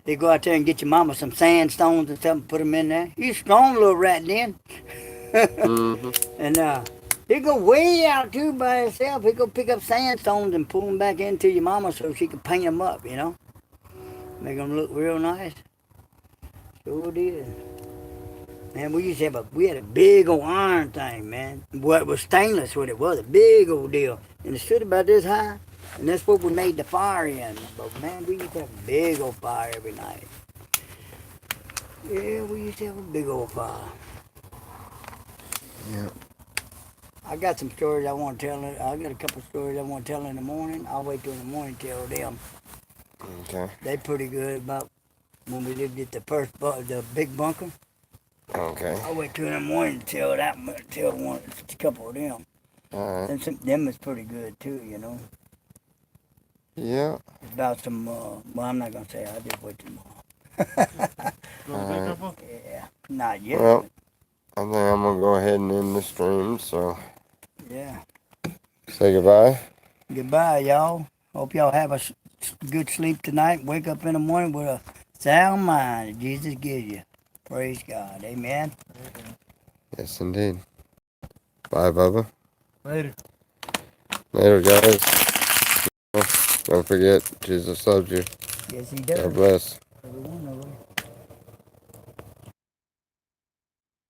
They go out there and get your mama some sandstones and something, put them in there. He's a strong little rat then. Mm-hmm. And he'd go way out too by himself. He'd go pick up sandstones and pull them back into your mama so she could paint them up, you know. Make them look real nice. Sure did. Man, we used to have we had a big old iron thing, man. Well, it was stainless, what it was, a big old deal. And it stood about this high, and that's what we made the fire in. But man, we used to have a big old fire every night. Yeah, we used to have a big old fire. Yeah. I got some stories I want to tell. I got a couple stories I want to tell in the morning. I'll wait till in the morning to tell them. Okay. They pretty good about when we lived at the big bunker. Okay. I'll wait till in the morning to tell a couple of them. All right. Them is pretty good too, you know. Yeah. It's about some, well, I'm not gonna say. I'll just wait till tomorrow. All right. Yeah, not yet. Well, I think I'm gonna go ahead and end the stream. So Yeah. say goodbye. Goodbye, y'all. Hope y'all have a good sleep tonight. Wake up in the morning with a sound mind that Jesus gives you. Praise God. Amen. Yes, indeed. Bye, Bubba. Later. Later, guys. Don't forget, Jesus loves you. Yes, He does. God bless. Every one of us.